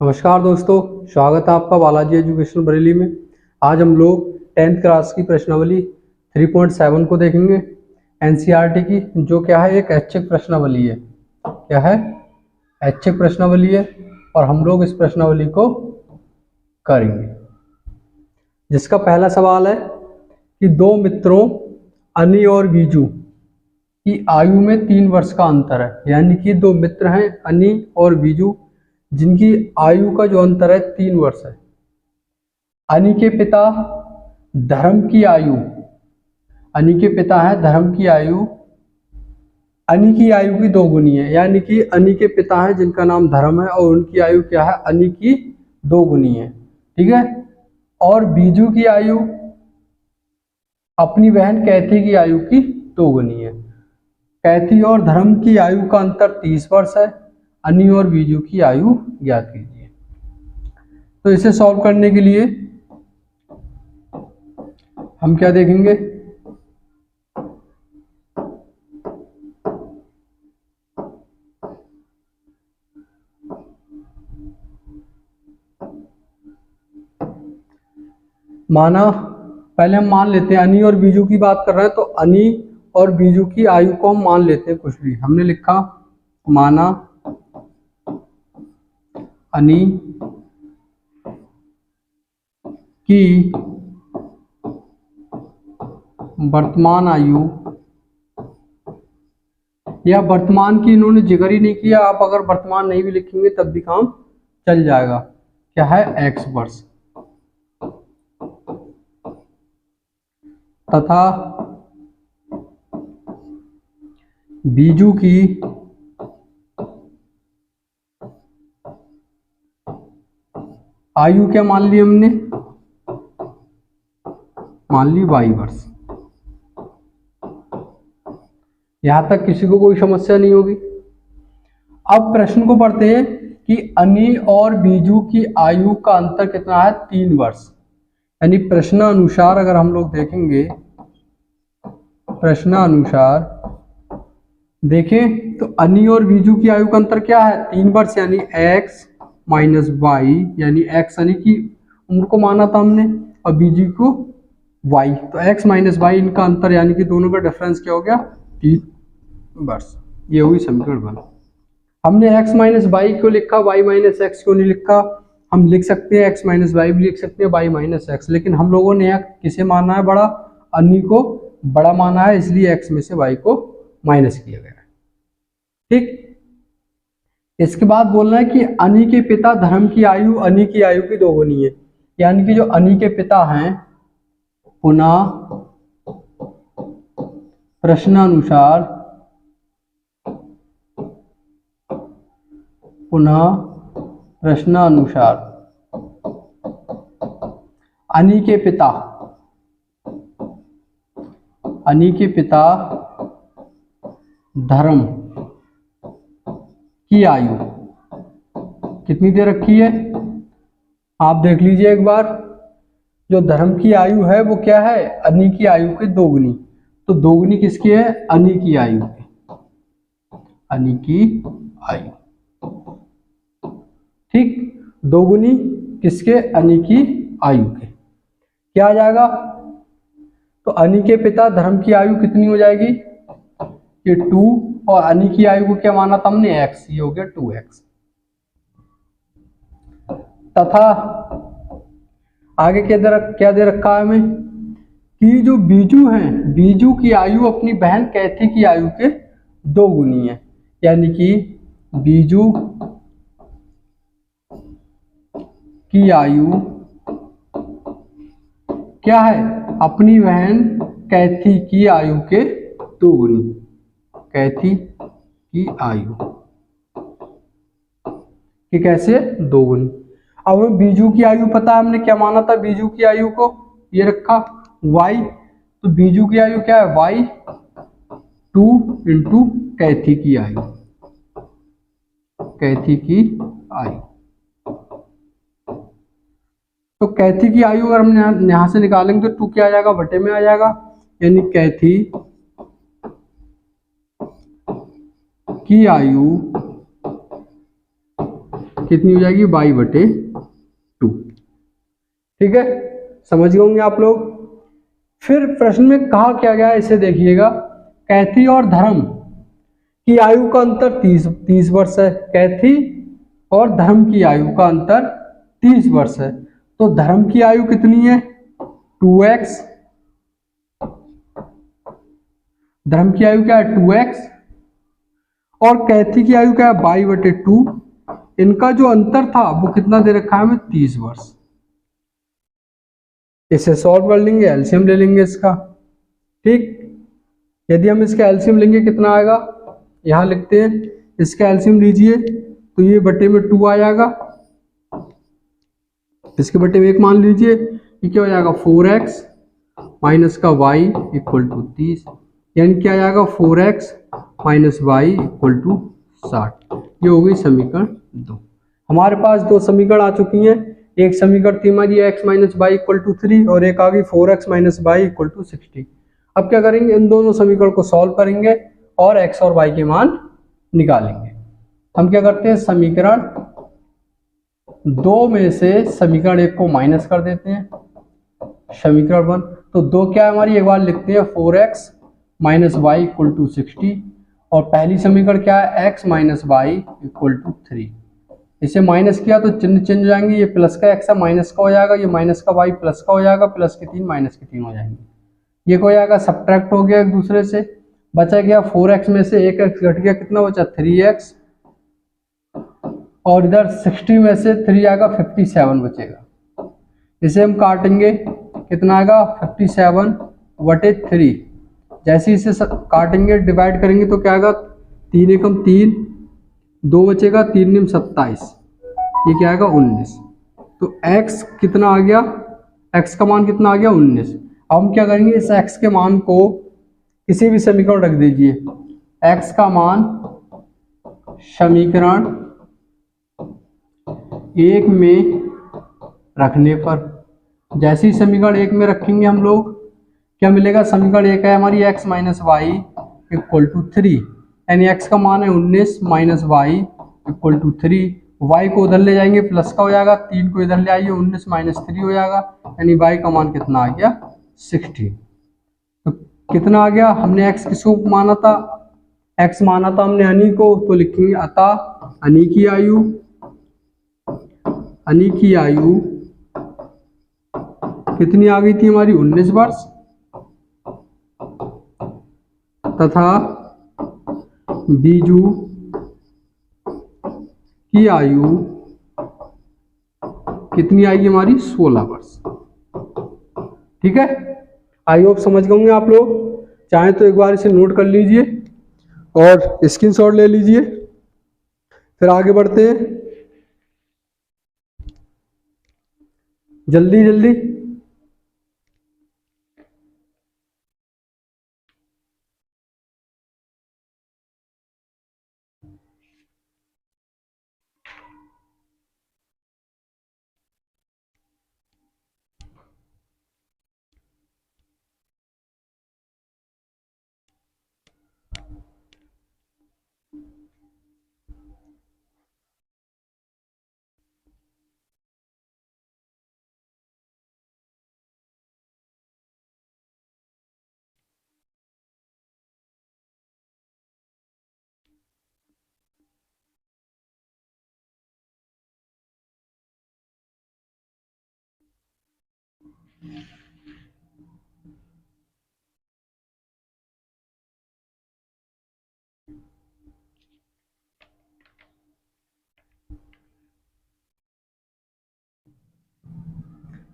नमस्कार दोस्तों, स्वागत है आपका बालाजी एजुकेशन बरेली में। आज हम लोग 10th क्लास की प्रश्नावली 3.7 को देखेंगे एनसीईआरटी की, जो क्या है एक ऐच्छिक प्रश्नावली है। क्या है? ऐच्छिक प्रश्नावली है और हम लोग इस प्रश्नावली को करेंगे। जिसका पहला सवाल है कि दो मित्रों अनी और बीजू की आयु में 3 वर्ष का अंतर है। यानी कि दो मित्र हैं अनी और बीजू, जिनकी आयु का जो अंतर है 3 वर्ष है। अनी के पिता धर्म की आयु, अनी के पिता है धर्म की आयु अनी की आयु की 2 गुनी है। यानी कि अनी के पिता है जिनका नाम धर्म है और उनकी आयु क्या है? अनी की 2 गुनी है। ठीक है। और बीजू की आयु अपनी बहन कैथी की आयु की 2 गुनी है। कैथी और धर्म की आयु का अंतर 30 वर्ष है। अनी और बीजू की आयु ज्ञात कीजिए। तो इसे सॉल्व करने के लिए हम क्या देखेंगे? पहले हम मान लेते हैं अनी और बीजू की बात कर रहे हैं, तो अनी और बीजू की आयु को हम मान लेते हैं कुछ भी। हमने लिखा माना अनी की वर्तमान आयु, या वर्तमान की इन्होंने जिक्र ही नहीं किया, आप अगर वर्तमान नहीं भी लिखेंगे तब भी काम चल जाएगा। क्या है? x वर्ष। तथा बीजू की आयु क्या मान ली हमने? मान ली y वर्ष। यहां तक किसी को कोई समस्या नहीं होगी। अब प्रश्न को पढ़ते हैं कि अनी और बीजू की आयु का अंतर कितना है? 3 वर्ष। यानी प्रश्नानुसार अगर हम लोग देखेंगे, प्रश्नानुसार देखें तो अनी और बीजू की आयु का अंतर क्या है? 3 वर्ष। यानी x माइनस वाई, यानी x अनी की उम्र को माना था हमने और बीजू को y, तो x माइनस वाई इनका अंतर, यानी कि दोनों का डिफरेंस क्या हो गया? 3 वर्ष। ये हुई समीकरण 1। हमने x माइनस वाई क्यों लिखा, y माइनस एक्स क्यों नहीं लिखा? हम लिख सकते हैं x माइनस वाई भी लिख सकते हैं, y माइनस एक्स, लेकिन हम लोगों ने यहाँ किसे माना है? बड़ा। अनी को बड़ा माना है, इसलिए x में से y को माइनस किया गया है। ठीक। इसके बाद बोलना है कि अनी के पिता धर्म की आयु अनी की आयु की 2 गुनी है। यानी कि जो अनी के पिता हैं, पुनः प्रश्नानुसार, पुनः प्रश्नानुसार अनी के पिता, अनी के पिता धर्म की आयु कितनी दे रखी है? आप देख लीजिए एक बार। जो धर्म की आयु है वो क्या है? अनी की आयु के 2 गुनी। तो 2 गुनी किसकी है? अनी की आयु की, अनी की आयु। ठीक। 2 गुनी किसके? अनी की आयु के। क्या आ जाएगा? तो अनी के पिता धर्म की आयु कितनी हो जाएगी? ये 2, और अनी की आयु को क्या माना था हमने? x। ये हो गया 2x। तथा आगे क्या दे रखा है हमें? कि जो बीजू हैं, बीजू की आयु अपनी बहन कैथी की आयु के 2 गुनी है। यानी कि बीजू की आयु क्या है? अपनी बहन कैथी की आयु के 2 गुनी। कैथी की आयु कि कैसे? 2 गुनी। अब हमें बीजू की आयु पता है, हमने क्या माना था बीजू की आयु को? ये रखा y। तो बीजू की आयु क्या है? y 2 इंटू कैथी की आयु, कैथी की आयु। तो कैथी की आयु अगर हम यहां से निकालेंगे तो 2 क्या आ जाएगा? बटे में आ जाएगा। यानी कैथी की आयु कितनी हो जाएगी, y/2। ठीक है, समझ गए होंगे आप लोग। फिर प्रश्न में कहा क्या गया है इसे देखिएगा, कैथी और धर्म की आयु का अंतर 30 वर्ष है। कैथी और धर्म की आयु का अंतर 30 वर्ष है। तो धर्म की आयु कितनी है, 2x। धर्म की आयु क्या है, 2x। और कैथी की आयु क्या है, y/2। इनका जो अंतर था वो कितना दे रखा है हमें, 30 वर्ष। इसे सॉल्व कर लेंगे, एलसीएम ले लेंगे इसका। ठीक, यदि हम इसका एलसीएम लेंगे कितना आएगा, यहां लिखते हैं, इसका एलसीएम लीजिए तो ये बटे में 2 आ जाएगा, इसके बटे में 1 मान लीजिए, ये क्या हो जाएगा, 4x माइनस का y इक्वल टू 30, यानी क्या आ जाएगा, 4x minus y equal to 60। ये हो गई समीकरण 2। हमारे पास दो समीकरण आ चुकी हैं। एक समीकरण थी हमारी x minus y equal to 3 और एक आ गई 4x minus y equal to 60। अब क्या करेंगे, इन दोनों समीकरण को सॉल्व करेंगे और x और y के मान निकालेंगे। हम क्या करते हैं, समीकरण 2 में से समीकरण 1 को माइनस कर देते हैं, समीकरण 1। तो 2 क्या है हमारी, एक बार लिखते हैं, 4x minus y equal to 60। और पहली समीकरण क्या है, x minus y equal to 3। इसे माइनस किया तो चिन्ह चेंज हो जाएंगे, ये प्लस का x है माइनस का हो जाएगा, ये माइनस का y प्लस का हो जाएगा, प्लस के 3 माइनस के 3 हो जाएंगे। ये हो जाएगा सब्ट्रैक्ट हो गया एक दूसरे से, बचा गया 4x में से 1x घट गया, कितना बचा, 3x। और इधर 60 में से 3 आएगा, 57 बचेगा। इसे हम काटेंगे, कितना आएगा, 57/3। जैसे इसे काटेंगे, डिवाइड करेंगे तो क्या आएगा, 3 एकम 3, 2 बचेगा, 3 निम 27, ये क्या आएगा, 19। तो x कितना आ गया, x का मान कितना आ गया, 19। अब हम क्या करेंगे, इस x के मान को किसी भी समीकरण रख दीजिए। x का मान समीकरण 1 में रखने पर, जैसे ही समीकरण 1 में रखेंगे हम लोग, क्या मिलेगा, समीकरण 1 है हमारी x minus y equal to 3, यानी x का मान है 19 minus y equal to 3। y को उधर ले जाएंगे, प्लस का हो जाएगा, 3 को इधर ले आइए, 19 माइनस 3 हो जाएगा, यानी y का मान कितना आ गया, 60। तो कितना आ गया, हमने x किसको माना था, x माना था हमने अनी को, तो लिखेंगे अतः अनी की आयु कितनी आ गई थी हमारी, 19 वर्ष, तथा बीजू की आयु कितनी आएगी हमारी, 16 वर्ष। ठीक है, आई होप समझ गए होंगे आप लोग। चाहे तो एक बार इसे नोट कर लीजिए और स्क्रीनशॉट ले लीजिए, फिर आगे बढ़ते हैं जल्दी जल्दी।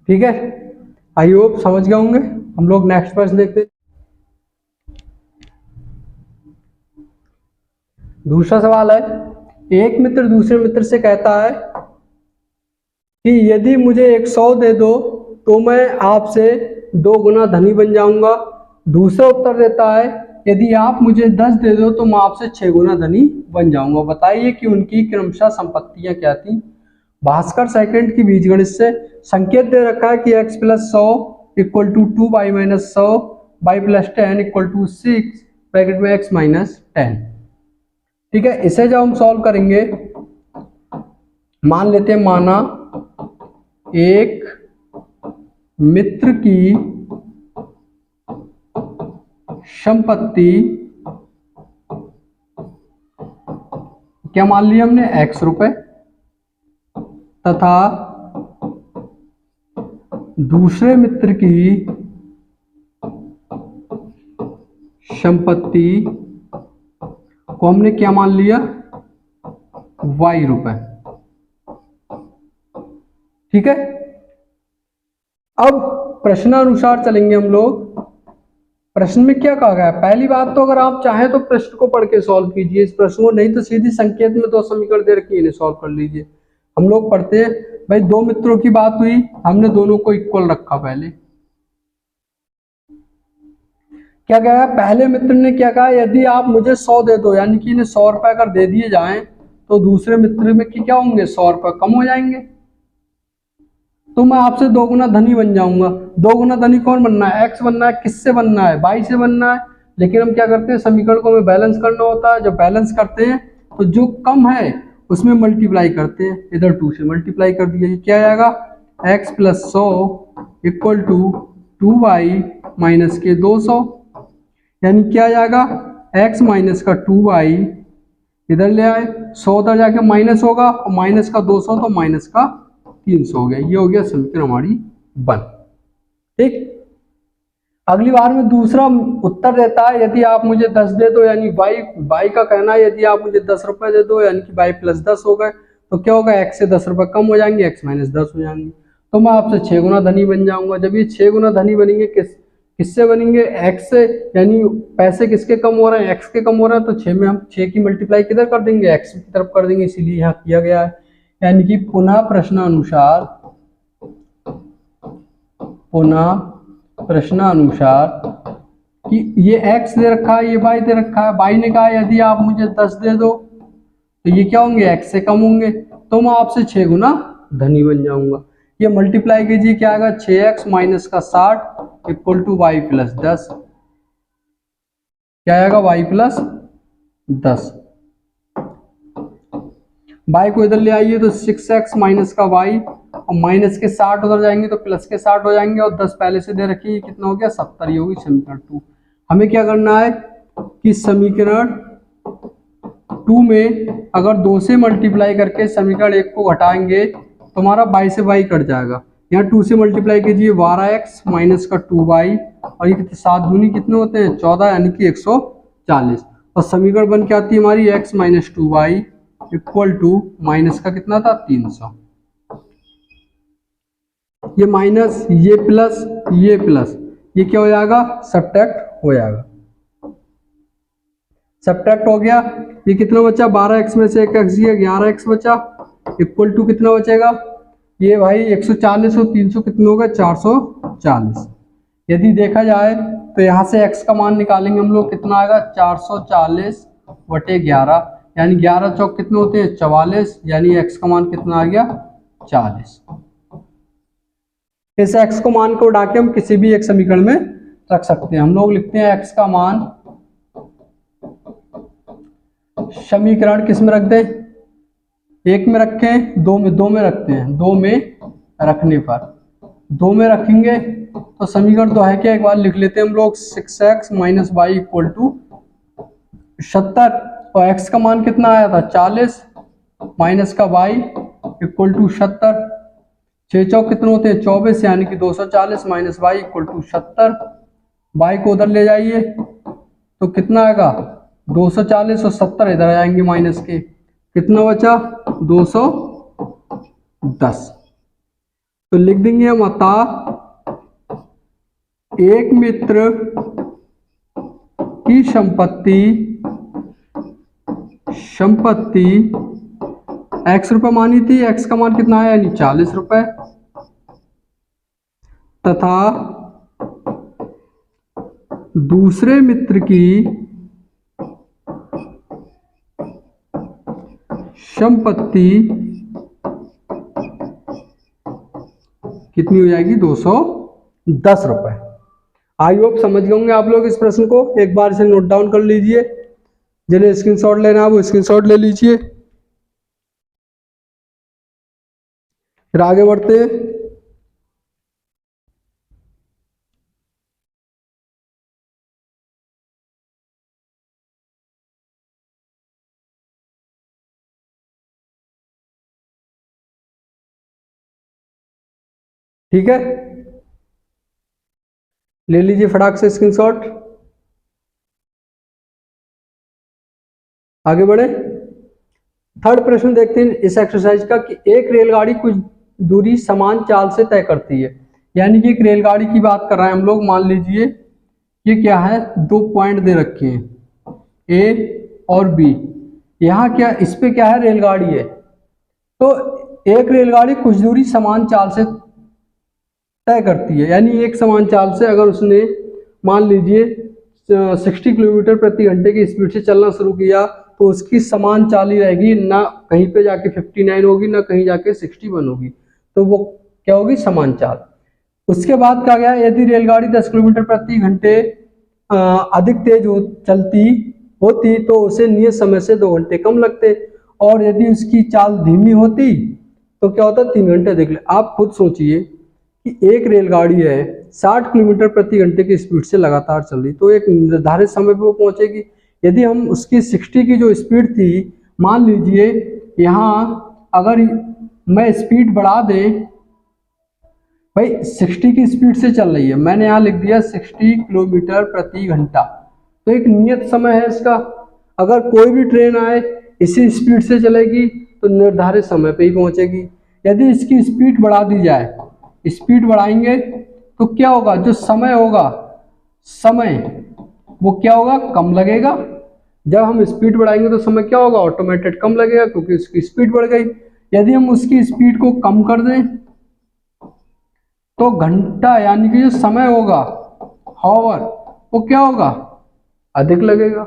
ठीक है, आई होप समझ गए होंगे। हम लोग नेक्स्ट प्रश्न देखते हैं। दूसरा सवाल है, एक मित्र दूसरे मित्र से कहता है कि यदि मुझे 100 दे दो तो मैं आपसे 2 गुना धनी बन जाऊंगा। दूसरा उत्तर देता है, यदि आप मुझे 10 दे दो तो मैं आपसे 6 गुना धनी बन जाऊंगा। बताइए कि उनकी क्रमशः संपत्तियां क्या थी। भास्कर सेकंड की बीजगणित से संकेत दे रखा है कि x plus 100 equal to 2y minus 100, y plus 10 equal to 6 bracket में x माइनस 10। ठीक है, इसे जब हम सॉल्व करेंगे मान लेते हैं, माना एक मित्र की संपत्ति, क्या मान लिया हमने, x रुपए, तथा दूसरे मित्र की संपत्ति को हमने क्या मान लिया, y रुपए। ठीक है। अब प्रश्नानुसार चलेंगे हम लोग। प्रश्न में क्या कहा गया है? पहली बात तो अगर आप चाहें तो प्रश्न को पढ़ के सॉल्व कीजिए इस प्रश्न को, नहीं तो सीधी संकेत में दो समीकरण दे रखी है, इन्हें सॉल्व कर लीजिए। हम लोग पढ़ते हैं भाई, दो मित्रों की बात हुई, हमने दोनों को इक्वल रखा। पहले क्या कहा, पहले मित्र ने क्या कहा, यदि आप मुझे 100 दे दो, यानी कि इन्हें 100 रुपए अगर दे दिए जाएं तो दूसरे मित्र में क्या होंगे, 100 रुपए कम हो जाएंगे, तो मैं आपसे 2 गुना धनी बन जाऊंगा। 2 गुना धनी कौन बनना है, एक्स बनना है। किससे बनना है, y से बनना है। लेकिन हम क्या करते हैं, समीकरण को हमें बैलेंस करना होता है। जब बैलेंस करते हैं तो जो कम है उसमें मल्टीप्लाई करते हैं, इधर 2 से मल्टीप्लाई कर दिया, क्या आएगा, x plus 100 equal to 2y minus के 200, यानी क्या आ जाएगा, x माइनस का 2y इधर ले आए, 100 उधर जाके माइनस होगा, और माइनस का 200 तो माइनस का 300 हो गया। ये हो गया समीकरण हमारी 1। ठीक। अगली बार में दूसरा उत्तर देता है, यदि आप मुझे 10 दे दो, यानी y का कहना है यदि आप मुझे 10 रुपए दे दो, यानी कि y प्लस 10 हो गए, तो क्या होगा, x से 10 रुपए कम हो जाएंगे, x माइनस 10 हो जाएंगे, तो मैं आपसे 6 गुना धनी बन जाऊंगा। जब ये 6 गुना धनी बनेंगे, किससे बनेंगे, x से, यानी पैसे किसके कम हो रहे हैं, x के कम हो रहे हैं, तो 6 में हम 6 की मल्टीप्लाई किधर कर देंगे, x की तरफ कर देंगे, इसीलिए यहाँ किया गया है। यानी कि पुनः प्रश्नानुसार कि ये x दे रखा है, ये y दे रखा है। y ने कहा यदि आप मुझे 10 दे दो, तो ये क्या होंगे, x से कम होंगे, तो मैं आपसे 6 गुना धनी बन जाऊंगा। ये मल्टीप्लाई कीजिए, क्या आएगा, 6x माइनस का 60 इक्वल टू y प्लस 10, क्या आएगा, y प्लस 10। y को इधर ले आइए तो 6x माइनस का y, और माइनस के 60 उधर जाएंगे तो प्लस के 60 हो जाएंगे, और 10 पहले से दे रखिए, कितना हो गया, 70। ये होगी समीकरण 2। हमें क्या करना है कि समीकरण 2 में अगर 2 से मल्टीप्लाई करके समीकरण 1 को घटाएंगे तो हमारा y से y कट जाएगा। यहाँ 2 से मल्टीप्लाई कीजिए, 12x माइनस का 2y, और ये 7 दूनी कितने होते हैं, 14, यानी कि 140, और समीकरण बन के आती है हमारी x minus 2y equal to minus का कितना था, 300। ये माइनस, ये प्लस, ये क्या हो जाएगा, सब्ट्रैक्ट हो जाएगा। सब्ट्रैक्ट हो गया, ये कितना बचा, 12x में से 1x गया, 11x बचा, इक्वल टू कितना बचेगा, ये भाई 140 और 300 कितने हो गए, 440। यदि देखा जाए तो यहाँ से x का मान निकालेंगे हम लोग, कितना आएगा, 440 बटे 11, यानी 11 चौक कितने होते हैं, 44, यानी x का मान कितना आ गया, 40। इस x को मान को उड़ा के हम किसी भी एक समीकरण में रख सकते हैं। हम लोग लिखते हैं x का मान समीकरण किस में रख दें, 1 में रखें, 2 में रखते हैं, 2 में रखने पर, 2 में रखेंगे तो समीकरण 2 है क्या, एक बार लिख लेते हैं हम लोग, 6x minus y equal to 70, और x का मान कितना आया था, 40, माइनस का y इक्वल टू 70, 6 चौक कितने होते हैं, 24, यानी कि 240 minus y equal to 70। y को उधर ले जाइए तो कितना आएगा, 240 और 70 इधर आ जाएंगे माइनस के, कितना बचा, 210। तो लिख देंगे हम, अतः एक मित्र की संपत्ति x रुपए मानी थी, x का मान कितना है, यानी 40 रुपए, तथा दूसरे मित्र की संपत्ति कितनी हो जाएगी, 210 रुपए। आई होप समझ गए होंगे आप लोग इस प्रश्न को। एक बार इसे नोट डाउन कर लीजिए, जिन्हें स्क्रीनशॉट लेना है वो स्क्रीनशॉट ले लीजिए। फिर आगे बढ़ते हैं। ठीक है, ले लीजिए फटाक से स्क्रीनशॉट। आगे बढ़े, थर्ड प्रश्न देखते हैं इस एक्सरसाइज का कि एक रेलगाड़ी कुछ दूरी समान चाल से तय करती है। यानी कि एक रेलगाड़ी की बात कर रहे हैं हम लोग। मान लीजिए ये क्या है, 2 पॉइंट दे रखे हैं ए और बी। यहाँ क्या, इस पे क्या है, रेलगाड़ी है। तो एक रेलगाड़ी कुछ दूरी समान चाल से तय करती है। यानी एक समान चाल से अगर उसने मान लीजिए 60 किलोमीटर प्रति घंटे की स्पीड से चलना शुरू किया तो उसकी समान चाल ही रहेगी, ना कहीं पे जाके 59 होगी ना कहीं जाके 61 होगी। तो वो क्या होगी, समान चाल। उसके बाद कहा गया यदि रेलगाड़ी 10 किलोमीटर प्रति घंटे अधिक तेज चलती होती तो उसे नियत समय से 2 घंटे कम लगते, और यदि उसकी चाल धीमी होती तो क्या होता, 3 घंटे अधिक। आप खुद सोचिए कि एक रेलगाड़ी है 60 किलोमीटर प्रति घंटे की स्पीड से लगातार चल रही, तो एक निर्धारित समय पर वो पहुंचेगी। यदि हम उसकी 60 की जो स्पीड थी, मान लीजिए यहाँ अगर मैं स्पीड बढ़ा दें, भाई 60 की स्पीड से चल रही है, मैंने यहाँ लिख दिया 60 किलोमीटर प्रति घंटा, तो एक नियत समय है इसका। अगर कोई भी ट्रेन आए इसी स्पीड से चलेगी तो निर्धारित समय पे ही पहुंचेगी। यदि इसकी स्पीड बढ़ा दी जाए, स्पीड बढ़ाएंगे तो क्या होगा, जो समय होगा, समय वो क्या होगा, कम लगेगा। जब हम स्पीड बढ़ाएंगे तो समय क्या होगा, ऑटोमेटेड कम लगेगा क्योंकि उसकी स्पीड बढ़ गई। यदि हम उसकी स्पीड को कम कर दें तो घंटा यानी कि जो समय होगा, हॉवर, वो क्या होगा, अधिक लगेगा।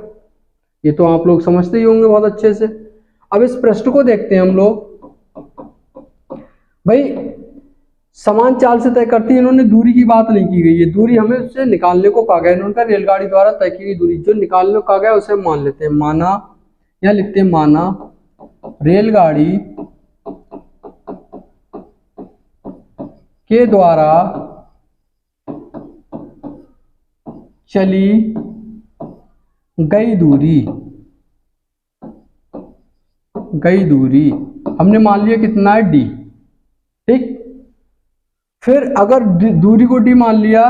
ये तो आप लोग समझते ही होंगे बहुत अच्छे से। अब इस प्रश्न को देखते हैं हम लोग। भाई समान चाल से तय करती है, इन्होंने दूरी की बात नहीं की गई है, दूरी हमें उससे निकालने को कहा गया। इन्होंने रेलगाड़ी द्वारा तय की गई दूरी, जो निकालने को कहा गया उसे मान लेते हैं, माना, या लिखते हैं माना रेलगाड़ी के द्वारा चली गई दूरी हमने मान लिया कितना है, डी। ठीक, फिर अगर दूरी को डी मान लिया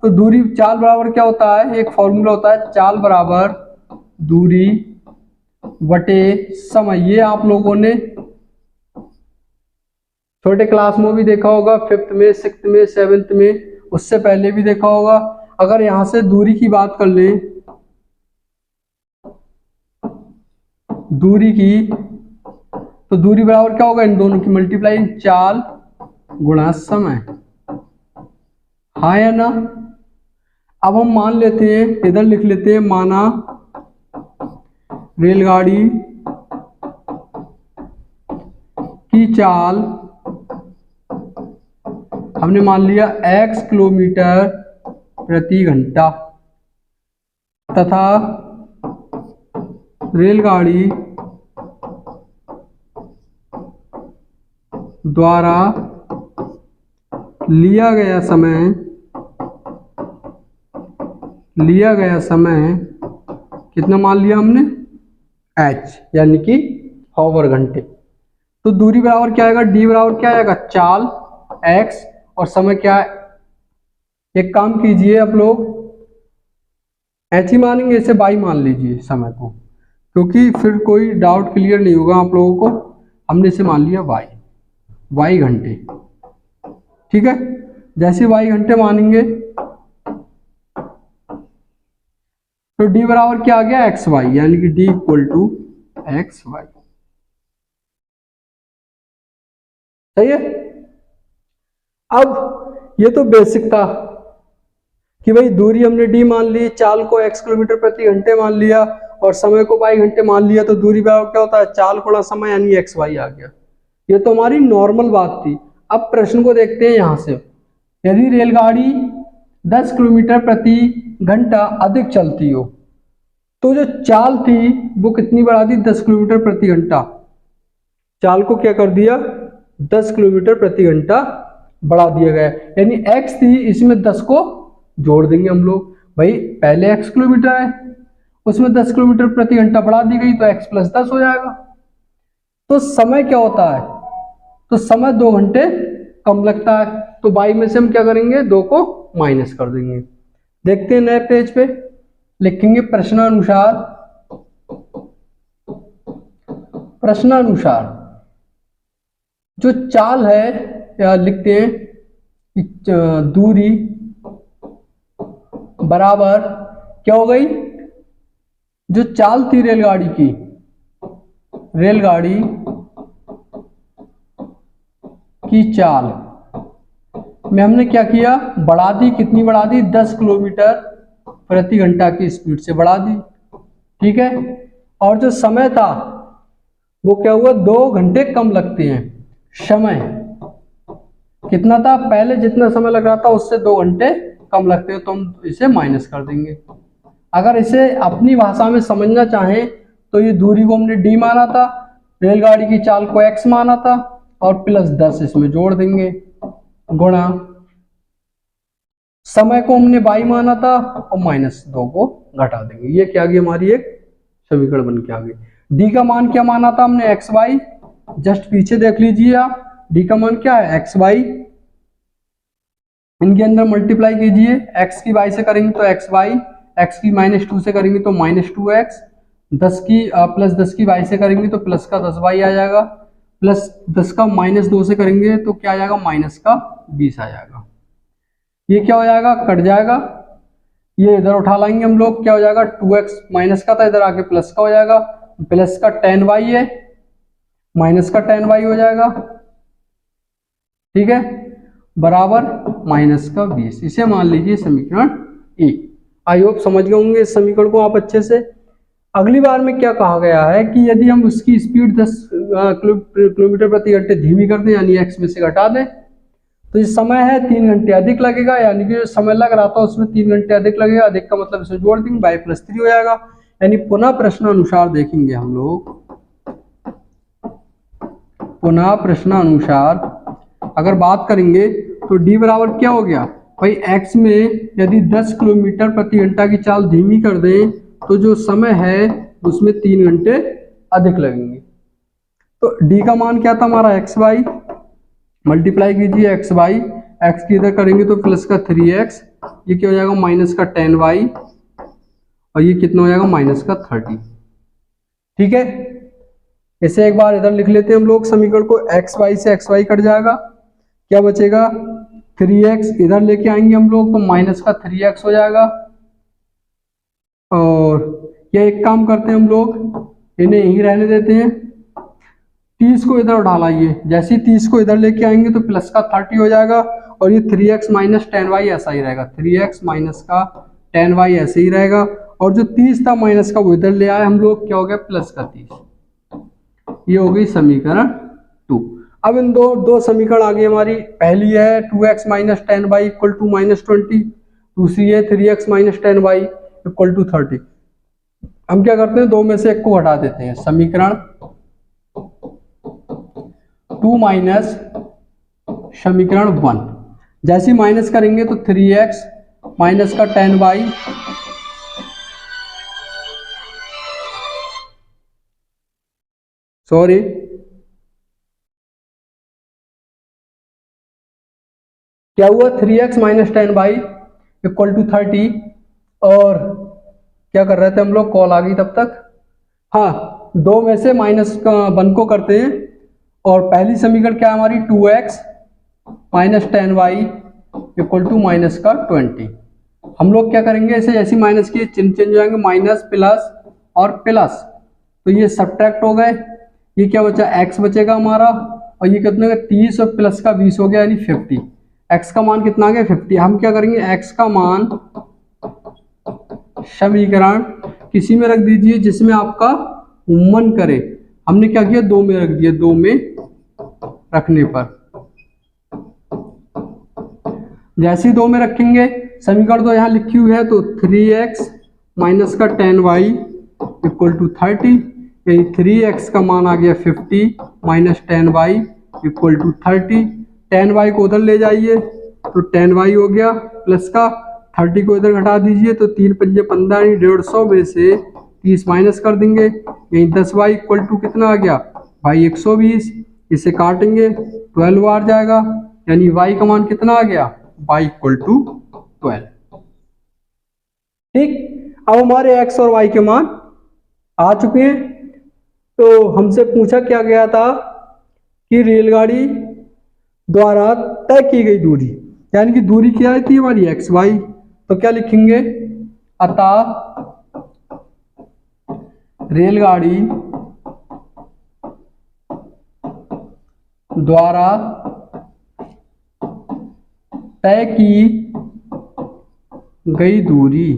तो दूरी, चाल बराबर क्या होता है, एक फॉर्मूला होता है, चाल बराबर दूरी बटे समय। ये आप लोगों ने छोटे क्लास में भी देखा होगा, 5th में, 6th में, 7th में, उससे पहले भी देखा होगा। अगर यहां से दूरी की बात कर लें, दूरी की, तो दूरी बराबर क्या होगा, इन दोनों की मल्टीप्लाई, चाल गुणा समय। हाँ या ना। अब हम मान लेते हैं, इधर लिख लेते हैं, माना रेलगाड़ी की चाल हमने मान लिया x किलोमीटर प्रति घंटा तथा रेलगाड़ी द्वारा लिया गया समय कितना मान लिया हमने, h, यानी कि हॉवर घंटे। तो दूरी बराबर क्या आएगा, d बराबर क्या आएगा, चाल x, और समय क्या है, एक काम कीजिए आप लोग, h ही मानेंगे, इसे y मान लीजिए समय को, क्योंकि फिर कोई डाउट क्लियर नहीं होगा आप लोगों को। हमने इसे मान लिया y घंटे। ठीक है, जैसे y घंटे मानेंगे तो d बराबर क्या आ गया, xy, यानी कि d इक्वल टू xy। सही है। अब ये तो बेसिक था कि भाई दूरी हमने d मान ली, चाल को x किलोमीटर प्रति घंटे मान लिया और समय को y घंटे मान लिया, तो दूरी बराबर क्या होता है, चाल गुणा समय, यानी xy आ गया। ये तो हमारी नॉर्मल बात थी। अब प्रश्न को देखते हैं यहां से, यदि रेलगाड़ी 10 किलोमीटर प्रति घंटा अधिक चलती हो तो जो चाल थी वो कितनी बढ़ा दी, 10 किलोमीटर प्रति घंटा। चाल को क्या कर दिया, 10 किलोमीटर प्रति घंटा बढ़ा दिया गया है। यानी x थी, इसमें 10 को जोड़ देंगे हम लोग। भाई पहले x किलोमीटर है, उसमें 10 किलोमीटर प्रति घंटा बढ़ा दी गई तो x प्लस 10 हो जाएगा। तो समय क्या होता है, तो समय 2 घंटे कम लगता है। तो बाई में से हम क्या करेंगे, 2 को माइनस कर देंगे। देखते हैं नए पेज पे, लिखेंगे प्रश्नानुसार जो चाल है, या लिखते हैं कि दूरी बराबर क्या हो गई, जो चाल थी रेलगाड़ी की चाल में हमने क्या किया, बढ़ा दी। कितनी बढ़ा दी, 10 किलोमीटर प्रति घंटा की स्पीड से बढ़ा दी। ठीक है, और जो समय था वो क्या हुआ, 2 घंटे कम लगते हैं। समय कितना था, पहले जितना समय लग रहा था उससे 2 घंटे कम लगते हैं, तो हम इसे माइनस कर देंगे। अगर इसे अपनी भाषा में समझना चाहें तो ये दूरी को हमने d माना था, रेलगाड़ी की चाल को x माना था, और प्लस 10 इसमें जोड़ देंगे, गुणा समय को हमने y माना था और माइनस 2 को घटा देंगे। ये क्या आ गई, हमारी एक समीकरण बन के आ गई। d का मान क्या माना था हमने, xy। जस्ट पीछे देख लीजिए आप, d का मान क्या है, xy। इनके अंदर मल्टीप्लाई कीजिए, x की y से करेंगे तो xy, x की -2 से करेंगे तो -2x, 10 की प्लस 10 की y से करेंगे तो प्लस का 10y आ जाएगा, प्लस 10 का -2 से करेंगे तो क्या आ जाएगा, माइनस का 20 आ जाएगा। ये क्या हो जाएगा, कट जाएगा, ये इधर उठा लाएंगे हम लोग, क्या हो जाएगा, 2x माइनस का था, इधर आके प्लस का हो जाएगा, प्लस का 10y है, माइनस का 10y हो जाएगा। ठीक है, बराबर माइनस का 20। इसे मान लीजिए समीकरण 1। आई होप समझ गए होंगे इस समीकरण को आप अच्छे से। अगली बार में क्या कहा गया है कि यदि हम उसकी स्पीड 10 किलोमीटर प्रति घंटे धीमी कर दें, यानी x में से घटा दें, तो ये समय है 3 घंटे अधिक लगेगा, यानी कि जो समय लग रहा था उसमें 3 घंटे अधिक लगेगा। अधिक का मतलब इसे जोड़ देंगे, y + 3 हो जाएगा। यानी पुनः प्रश्नानुसार देखेंगे हम लोग, पुनः प्रश्नानुसार अगर बात करेंगे तो d बराबर क्या हो गया भाई, x में यदि 10 किलोमीटर प्रति घंटा की चाल धीमी कर दें तो जो समय है उसमें 3 घंटे अधिक लगेंगे। तो d का मान क्या था हमारा, xy। मल्टीप्लाई कीजिए xy, x की इधर करेंगे तो प्लस का 3x, ये क्या हो जाएगा, माइनस का 10y, और ये कितना हो जाएगा, माइनस का 30। ठीक है, इसे एक बार इधर लिख लेते हैं हम लोग समीकरण को, xy से xy कट जाएगा, क्या बचेगा, 3x इधर लेके आएंगे हम लोग तो माइनस का 3x हो जाएगा। और ये एक काम करते हैं हम लोग, इन्हें यहीं रहने देते हैं, 30 को इधर उठा लाइए, जैसे ही 30 को इधर लेके आएंगे तो प्लस का 30 हो जाएगा, और ये 3x माइनस 10y ऐसा ही रहेगा, 3x माइनस का 10y ऐसे ही रहेगा, और जो 30 था माइनस का वो इधर ले आए हम लोग, क्या हो गया, प्लस का 30। ये हो गई समीकरण 2। अब इन दो समीकरण आ गई हमारी। पहली है 2x minus 10y equal to -20, दूसरी है 3x minus 10y equal to 30। हम क्या करते हैं, 2 में से एक को हटा देते हैं, समीकरण 2 माइनस समीकरण 1। जैसे ही माइनस करेंगे तो 3x माइनस का 10y सॉरी क्या हुआ, 3x minus 10y equal to 30। और क्या कर रहे थे हम लोग, कॉल आ गई तब तक। हाँ, 2 में से -1 को करते हैं, और पहली समीकरण क्या है हमारी, 2x minus 10y equal to minus का 20। हम लोग क्या करेंगे, इसे जैसे माइनस किए चिन्ह चेंज हो जाएंगे, माइनस प्लस और प्लस, तो ये सब्ट्रैक्ट हो गए। ये क्या बचा, x बचेगा हमारा, और ये कितने का, 30 और प्लस का 20 हो गया, यानी 50। x का मान कितना आ गया, 50। हम क्या करेंगे, x का मान समीकरण किसी में रख दीजिए जिसमें आपका मन करे। हमने क्या किया, 2 में रख दिया, 2 में रखने पर जैसे ही 2 में रखेंगे, समीकरण तो यहाँ लिखी हुई है, तो 3x माइनस का 10y इक्वल टू 30, यानी 3x का मान आ गया 50 minus 10y equal to 30। 10y को उधर ले जाइए तो 10y हो गया प्लस का 30 को इधर घटा दीजिए तो 3 पंजे 15, 150 में से 30 माइनस कर देंगे, यही 10y इक्वल टू कितना आ गया भाई 120। इसे काटेंगे 12 बार जाएगा, यानी y का मान कितना आ गया y इक्वल टू 12। ठीक, अब हमारे x और y के मान आ चुके हैं। तो हमसे पूछा क्या गया था कि रेलगाड़ी द्वारा तय की गई दूरी, यानी कि दूरी क्या थी हमारी एक्स वाई, तो क्या लिखेंगे, अतः रेलगाड़ी द्वारा तय की गई दूरी,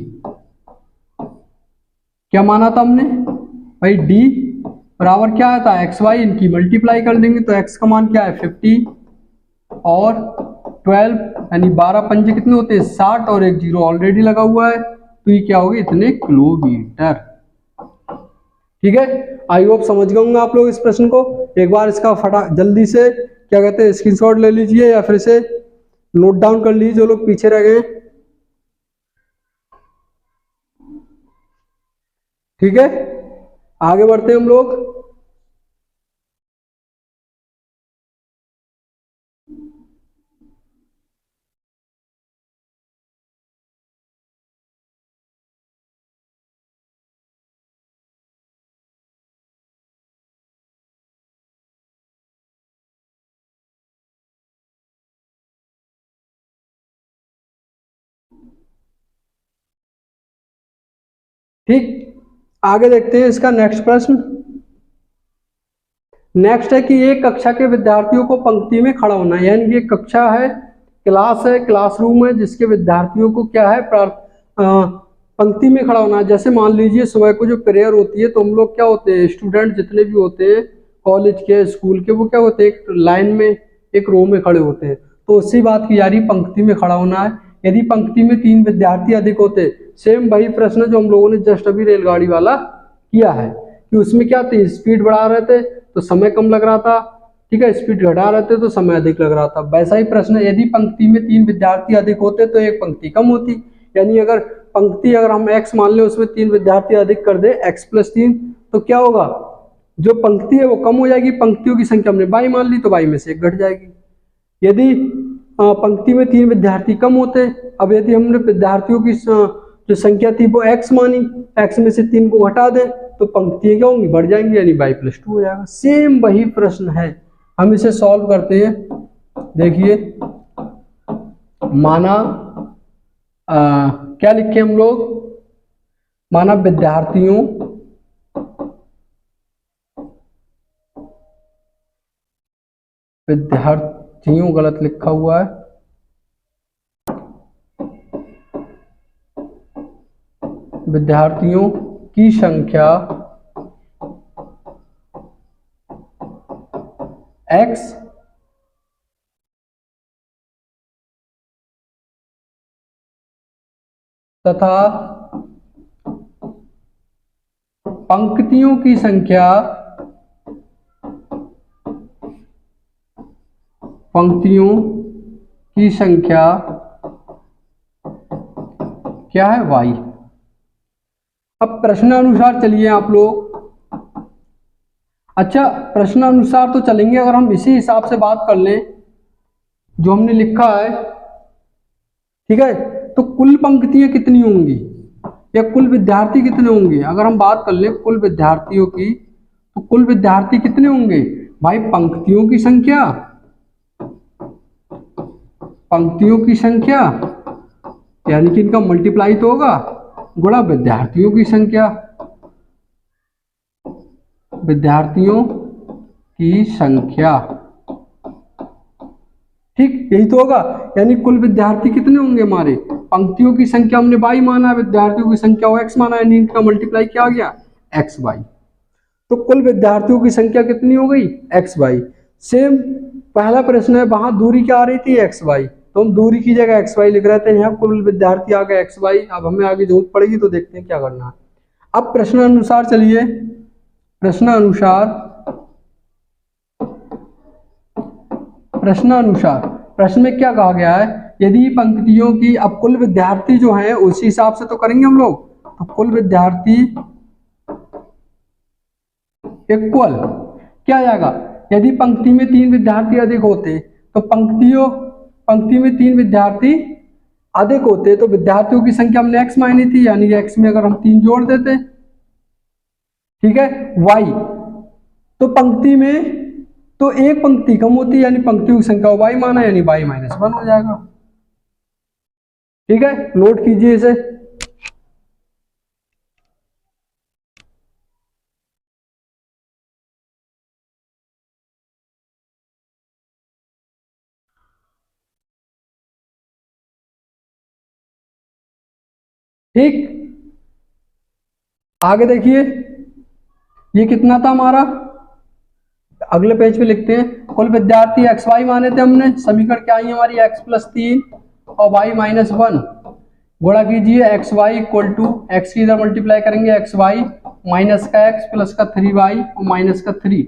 क्या माना था हमने भाई d बराबर क्या आया था एक्स वाई, इनकी मल्टीप्लाई कर देंगे तो x का मान क्या है 50 और 12, यानी 12 पंजे कितने होते हैं 60 और एक जीरो ऑलरेडी लगा हुआ है, तो ये क्या होगी इतने किलोमीटर। ठीक है, आई होप समझ गए होंगे आप लोग इस प्रश्न को। एक बार इसका फटा जल्दी से क्या कहते हैं स्क्रीनशॉट ले लीजिए या फिर से नोट डाउन कर लीजिए जो लोग पीछे रह गए। ठीक है, आगे बढ़ते हैं हम लोग। ठीक, आगे देखते हैं इसका नेक्स्ट प्रश्न। नेक्स्ट है कि एक कक्षा के विद्यार्थियों को पंक्ति में खड़ा होना है, यानी कि एक कक्षा है, क्लास है, क्लासरूम है, जिसके विद्यार्थियों को क्या है पंक्ति में खड़ा होना है। जैसे मान लीजिए सुबह को जो प्रेयर होती है तो हम लोग क्या होते हैं स्टूडेंट जितने भी होते हैं कॉलेज के स्कूल के, वो क्या होते हैं एक लाइन में एक रो में खड़े होते हैं। तो उसी बात की यारी पंक्ति में खड़ा होना है। यदि पंक्ति में 3 विद्यार्थी अधिक होते, सेम वही प्रश्न जो हम लोगों ने जस्ट अभी रेलगाड़ी वाला किया है कि उसमें क्या थी स्पीड बढ़ा रहे थे तो समय कम लग रहा था, ठीक है, स्पीड घटा रहे थे तो समय अधिक लग रहा था। वैसा ही प्रश्न यदि पंक्ति में 3 विद्यार्थी अधिक होते तो एक पंक्ति कम होती, यानी अगर पंक्ति अगर हम x मान लें उसमें 3 विद्यार्थी अधिक कर दे x + 3 तो क्या होगा जो पंक्ति है वो कम हो जाएगी, पंक्तियों की संख्या हमने y मान ली तो y में से 1 घट जाएगी। यदि पंक्ति में 3 विद्यार्थी कम होते, अब यदि हमने विद्यार्थियों की जो संख्या थी वो x मानी, x में से 3 को घटा दे तो पंक्तियां क्या होंगी बढ़ जाएंगी, यानी y + 2 हो जाएगा। सेम वही प्रश्न है, हम इसे सॉल्व करते हैं। देखिए माना क्या लिखे हम लोग, माना विद्यार्थियों गलत लिखा हुआ है, विद्यार्थियों की संख्या x तथा पंक्तियों की संख्या क्या है y। अब प्रश्नानुसार चलिए आप लोग। अच्छा प्रश्नानुसार तो चलेंगे, अगर हम इसी हिसाब से बात कर लें जो हमने लिखा है, ठीक है, तो कुल पंक्तियां कितनी होंगी या कुल विद्यार्थी कितने होंगे। अगर हम बात कर लें कुल विद्यार्थियों की तो कुल विद्यार्थी कितने होंगे भाई, पंक्तियों की संख्या यानी कि इनका मल्टीप्लाई तो होगा गुणा विद्यार्थियों की संख्या, ठीक यही तो होगा। यानी कुल विद्यार्थी कितने होंगे हमारे, पंक्तियों की संख्या हमने y माना, विद्यार्थियों की संख्या को x माना, यानी इनका मल्टीप्लाई क्या आ गया xy। तो कुल विद्यार्थियों की संख्या कितनी हो गई xy। सेम पहला प्रश्न है, वहां दूरी क्या आ रही थी xy, तो हम दूरी की जगह xy लिख रहे थे, यहाँ कुल विद्यार्थी आ गए xy। अब हमें आगे जरूरत पड़ेगी तो देखते हैं क्या करना है। अब प्रश्नानुसार चलिए, प्रश्नानुसार प्रश्नानुसार, प्रश्न में क्या कहा गया है, यदि पंक्तियों की, अब कुल विद्यार्थी जो हैं उसी हिसाब से तो करेंगे हम लोग, तो कुल विद्यार्थी इक्वल क्या आ जाएगा, यदि पंक्ति में 3 विद्यार्थी अधिक होते तो पंक्ति में 3 विद्यार्थी अधिक होते तो विद्यार्थियों की संख्या हमने x मानी थी, यानी x में अगर हम 3 जोड़ देते, ठीक है, y तो पंक्ति में तो एक पंक्ति कम होती है, यानी पंक्तियों की संख्या y माना, यानी y -1 हो जाएगा। ठीक है, नोट कीजिए इसे। ठीक, आगे देखिए, ये कितना था हमारा, अगले पेज पे लिखते हैं, कुल विद्यार्थी एक्स वाई माने थे हमने, समीकरण क्या आई हमारी, x+3 और y-1 गुणा कीजिए, x y equal to, x की इधर मल्टीप्लाई करेंगे, एक्स वाई माइनस का x प्लस का 3y और माइनस का 3,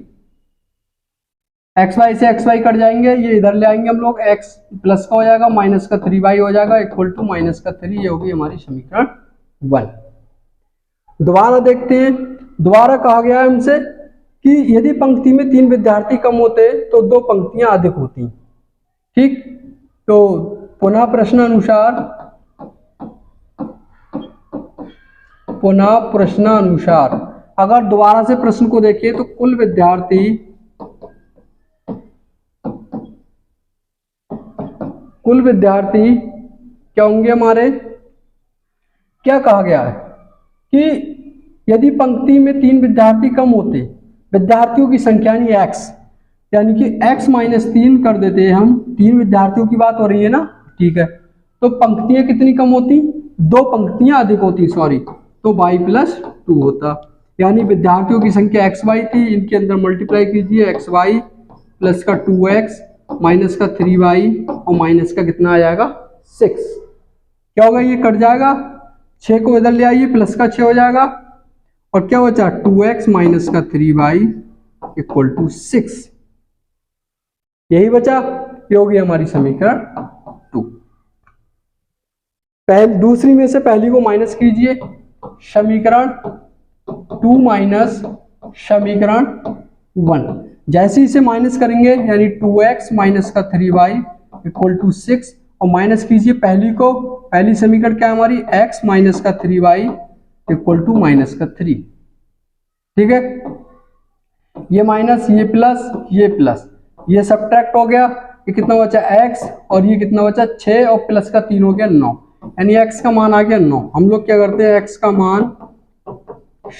एक्स वाई से एक्स वाई कट जाएंगे, ये इधर ले आएंगे हम लोग, x प्लस का हो जाएगा, माइनस का 3y हो जाएगा, इक्वल टू माइनस का 3, ये होगी हमारी समीकरण 1। दोबारा देखते हैं, दोबारा कहा गया है हमसे कि यदि पंक्ति में 3 विद्यार्थी कम होते तो 2 पंक्तियां अधिक होती। ठीक, तो पुनः प्रश्नानुसार अगर दोबारा से प्रश्न को देखिए तो कुल विद्यार्थी क्या होंगे हमारे, क्या कहा गया है कि यदि पंक्ति में 3 विद्यार्थी कम होते, विद्यार्थियों की संख्या यानी कि x-3 कर देते हैं हम, 3 विद्यार्थियों की बात हो रही है ना, ठीक है, तो पंक्तियां कितनी कम होती, 2 पंक्तियां अधिक होती, सॉरी, तो y+2 होता, यानी विद्यार्थियों की संख्या xy थी, इनके अंदर मल्टीप्लाई कीजिए, xy प्लस का 2x माइनस का 3y और माइनस का कितना आ जाएगा 6, क्या होगा, ये कट जाएगा, 6 को इधर ले आइए, प्लस का 6 हो जाएगा, और क्या बचा 2x माइनस का 3y इक्वल टू 6, यही बचा, ये होगी हमारी समीकरण 2। दूसरी में से पहली को माइनस कीजिए, समीकरण 2 माइनस समीकरण 1, जैसे इसे माइनस करेंगे यानी 2x माइनस का 3y इक्वल टू 6, और माइनस कीजिए पहली को, पहली समीकरण क्या है हमारी, x माइनस का 3y इक्वल टू माइनस का 3, ठीक है, ये माइनस, ये प्लस, ये सब्ट्रैक्ट हो गया, ये कितना बचा x, और ये कितना बचा 6 और प्लस का 3 हो गया 9, यानी x का मान आ गया 9। हम लोग क्या करते हैं, x का मान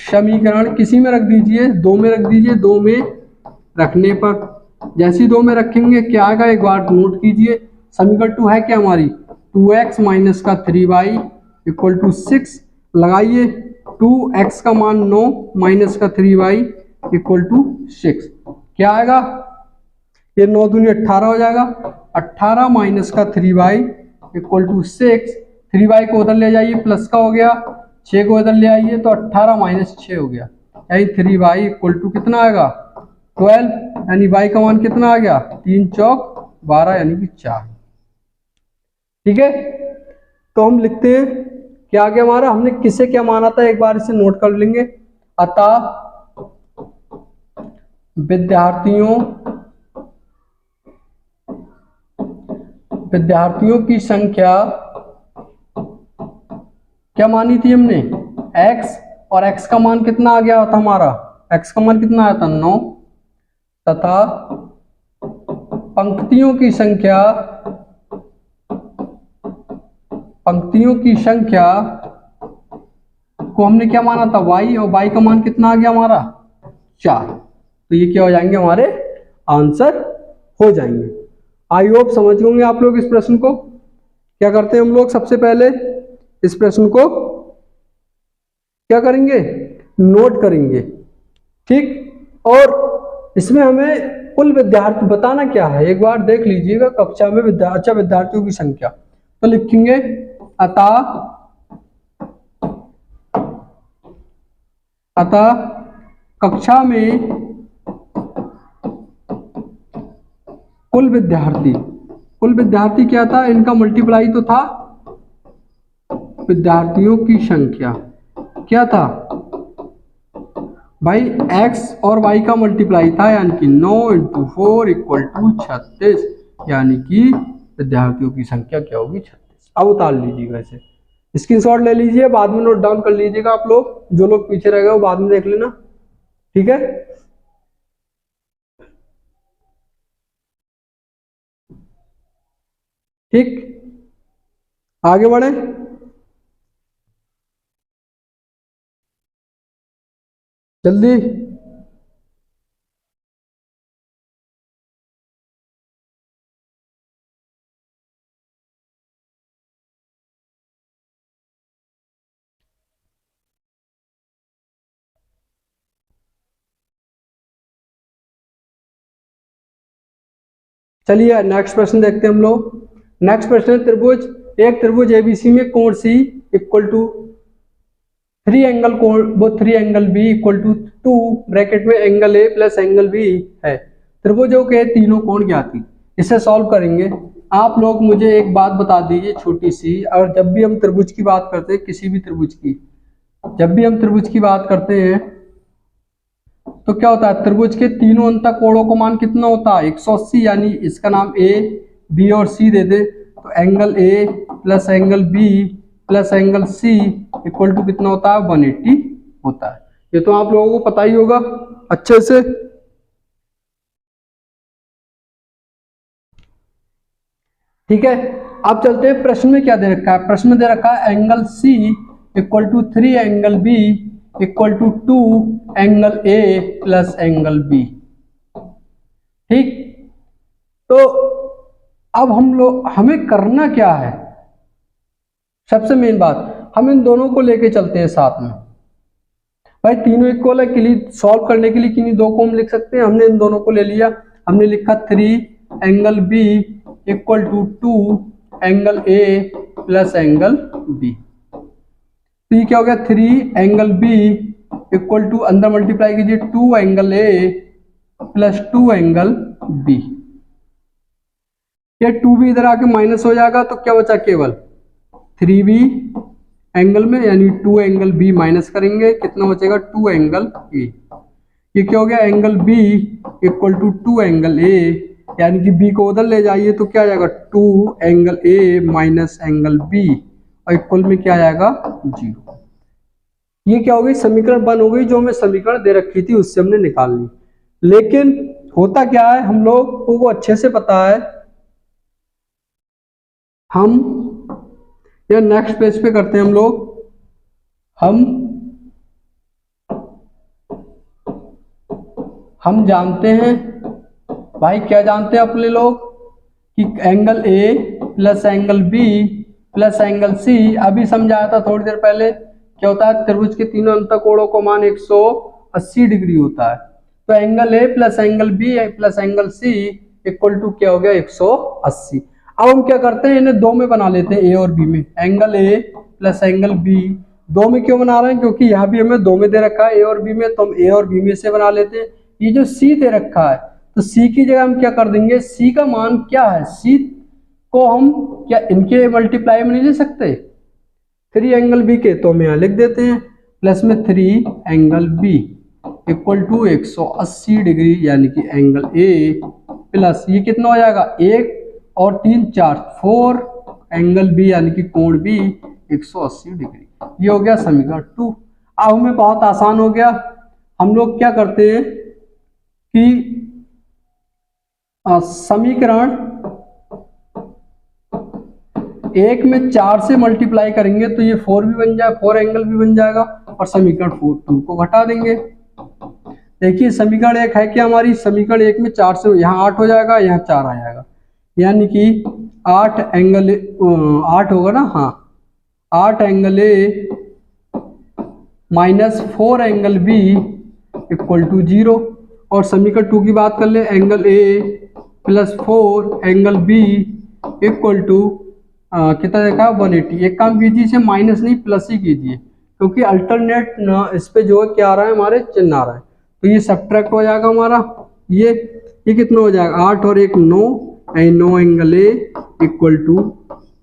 समीकरण किसी में रख दीजिए, 2 में रख दीजिए, 2 में रखने पर जैसे ही 2 में रखेंगे क्या आएगा, एक बार नोट कीजिए, समीकरण 2 है क्या हमारी, 2x माइनस का 3y इक्वल टू 6, लगाइए 2x का मान 9 माइनस का 3y इक्वल टू 6, क्या आएगा, ये 9 दूनी 18 हो जाएगा, 18 माइनस का 3y इक्वल टू 6, 3y को उधर ले जाइए, प्लस का हो गया, 6 को इधर ले आइए तो 18 माइनस 6 हो गया, यानी 3y इक्वल टू कितना आएगा 12, यानी y का मान कितना आ गया, 3 चौक 12 यानी कि 4। ठीक है, तो हम लिखते हैं क्या आ गया हमारा, हमने किसे क्या माना था, एक बार इसे नोट कर लेंगे, अतः विद्यार्थियों की संख्या क्या मानी थी हमने, x, और x का मान कितना आ गया था हमारा, x का मान कितना आया था 9, तथा पंक्तियों की संख्या को हमने क्या माना था y, और y का मान कितना आ गया हमारा 4, तो ये क्या हो जाएंगे, हमारे आंसर हो जाएंगे। आई होप समझ होंगे आप लोग इस प्रश्न को। क्या करते हैं हम लोग, सबसे पहले इस प्रश्न को क्या करेंगे, नोट करेंगे, ठीक, और इसमें हमें कुल विद्यार्थी बताना क्या है, एक बार देख लीजिएगा, कक्षा में विद्यार्थियों की संख्या, तो लिखेंगे अतः कक्षा में कुल विद्यार्थी क्या था, इनका मल्टीप्लाई तो था विद्यार्थियों की संख्या, क्या था भाई, x और y का मल्टीप्लाई था, यानी कि 9 × 4 = 36, यानी कि विद्यार्थियों की संख्या क्या होगी 36। अब उतार लीजिएगा इसे, स्क्रीनशॉट ले लीजिए, बाद में नोट डाउन कर लीजिएगा आप लोग, जो लोग पीछे रह गए वो बाद में देख लेना, ठीक है। ठीक, आगे बढ़े। जल्दी, चलिए नेक्स्ट प्रश्न देखते हैं हम लोग। नेक्स्ट प्रश्न है त्रिभुज, एक त्रिभुज एबीसी में कोण सी इक्वल टू 3 एंगल कोण, वो 3 angle B equal to 2 bracket में angle A plus angle B है। त्रिभुजों के तीनों कोण ज्ञात की, इसे सॉल्व करेंगे। आप लोग मुझे एक बात बता दीजिए छोटी सी, और जब भी हम त्रिभुज की बात करते हैं, किसी भी त्रिभुज की, जब भी हम त्रिभुज की बात करते हैं तो क्या होता है, त्रिभुज के तीनों अंतः कोणों का मान कितना होता है 180, यानी इसका नाम ए बी और सी दे दे, तो angle A plus angle B plus angle C equal to कितना होता है 180 होता है। ये तो आप लोगों को पता ही होगा अच्छे से। ठीक है, अब चलते हैं प्रश्न में क्या दे रखा है। प्रश्न में दे रखा है angle C equal to 3 angle B equal to 2 angle A plus angle B. ठीक, तो अब हमें करना क्या है, सबसे मेन बात, हम इन दोनों को लेके चलते हैं साथ में। भाई तीनों इक्वल है, के लिए सॉल्व करने के लिए किन्हीं दो को हम लिख सकते हैं, हमने इन दोनों को ले लिया, हमने लिखा 3 angle B equal to 2 angle A plus angle B. तो ये क्या हो गया, 3 एंगल बी इक्वल टू, अंदर मल्टीप्लाई कीजिए 2 angle A plus 2 angle B. ये 2 भी इधर आके माइनस हो जाएगा, तो क्या बचा केवल 3b एंगल में, यानी 2 एंगल बी माइनस करेंगे, कितना बचेगा 2 एंगल ए। ये क्या हो गया, angle B equal to 2 angle A, यानी कि बी को उधर ले जाइए तो क्या आ जाएगा 2 angle A minus angle B, और इक्वल में क्या आ जाएगा 0। ये क्या हो गई, समीकरण 1 हो गई, जो हमें समीकरण दे रखी थी उससे हमने निकालनी। लेकिन होता क्या है, हम लोग को वो अच्छे से पता है, हम या नेक्स्ट पेज पे करते हैं हम लोग, हम जानते हैं भाई, क्या जानते हैं अपने लोग कि angle A plus angle B plus angle C, अभी समझाया था थोड़ी देर पहले, क्या होता है, त्रिभुज के तीनों अंतः कोणों का मान 180 डिग्री होता है। तो angle A plus angle B plus angle C equal to क्या हो गया 180। अब हम क्या करते हैं, इन्हें दो में बना लेते हैं, ए और बी में, angle A plus angle B. दो में क्यों बना रहे हैं, क्योंकि यहाँ भी हमें दो में दे रखा है ए और बी में, तो हम ए और बी में से बना लेते हैं। ये जो सी दे रखा है, तो सी की जगह हम क्या कर देंगे, सी का मान क्या है, सी को हम क्या इनके मल्टीप्लाई में नहीं ले सकते 3 एंगल बी के, तो हम यहाँ लिख देते हैं प्लस में 3 angle B equal to 180 degree, यानी कि एंगल ए प्लस ये कितना हो जाएगा 1 और 3 4 4 एंगल बी, यानी कि कोण बी 180 डिग्री। ये हो गया समीकरण 2। अब हमें बहुत आसान हो गया, हम लोग क्या करते हैं कि समीकरण 1 में 4 से मल्टीप्लाई करेंगे तो ये 4 भी बन जाए, 4 एंगल भी बन जाएगा, और समीकरण 2 को घटा देंगे। देखिए समीकरण 1 है क्या हमारी, समीकरण 1 में 4 से यहाँ 8 हो जाएगा, यहाँ 4 आ जाएगा, यानी कि 8 एंगल 8 होगा ना, हाँ 8 angle A minus 4 angle B equal to 0। और समीकरण 2 की बात कर ले, angle A plus 4 angle B equal to कितना देखा 180। एक काम कीजिए, इसे माइनस नहीं प्लस ही कीजिए, क्योंकि अल्टरनेट इस पे जो है क्या आ रहा है, हमारे चिन्ह आ रहा है, तो ये सब्ट्रैक्ट हो जाएगा हमारा, ये कितना हो जाएगा 8 और 1 9, 9 एंगल ए इक्वल टू,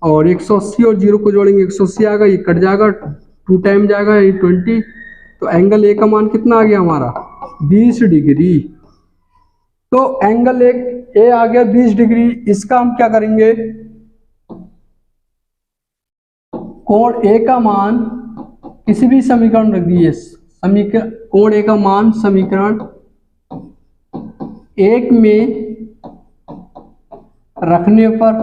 और 180 और 0 को जोड़ेंगे 180 आएगा, ये कट जाएगा, 2 टाइम जाएगा, ये 20, तो एंगल ए का मान कितना आ गया हमारा 20 डिग्री। तो एंगल ए आ गया 20 डिग्री। इसका हम क्या करेंगे, कोण ए का मान किसी भी समीकरण रख दिए, समीकरण कोण ए का मान समीकरण 1 में रखने पर,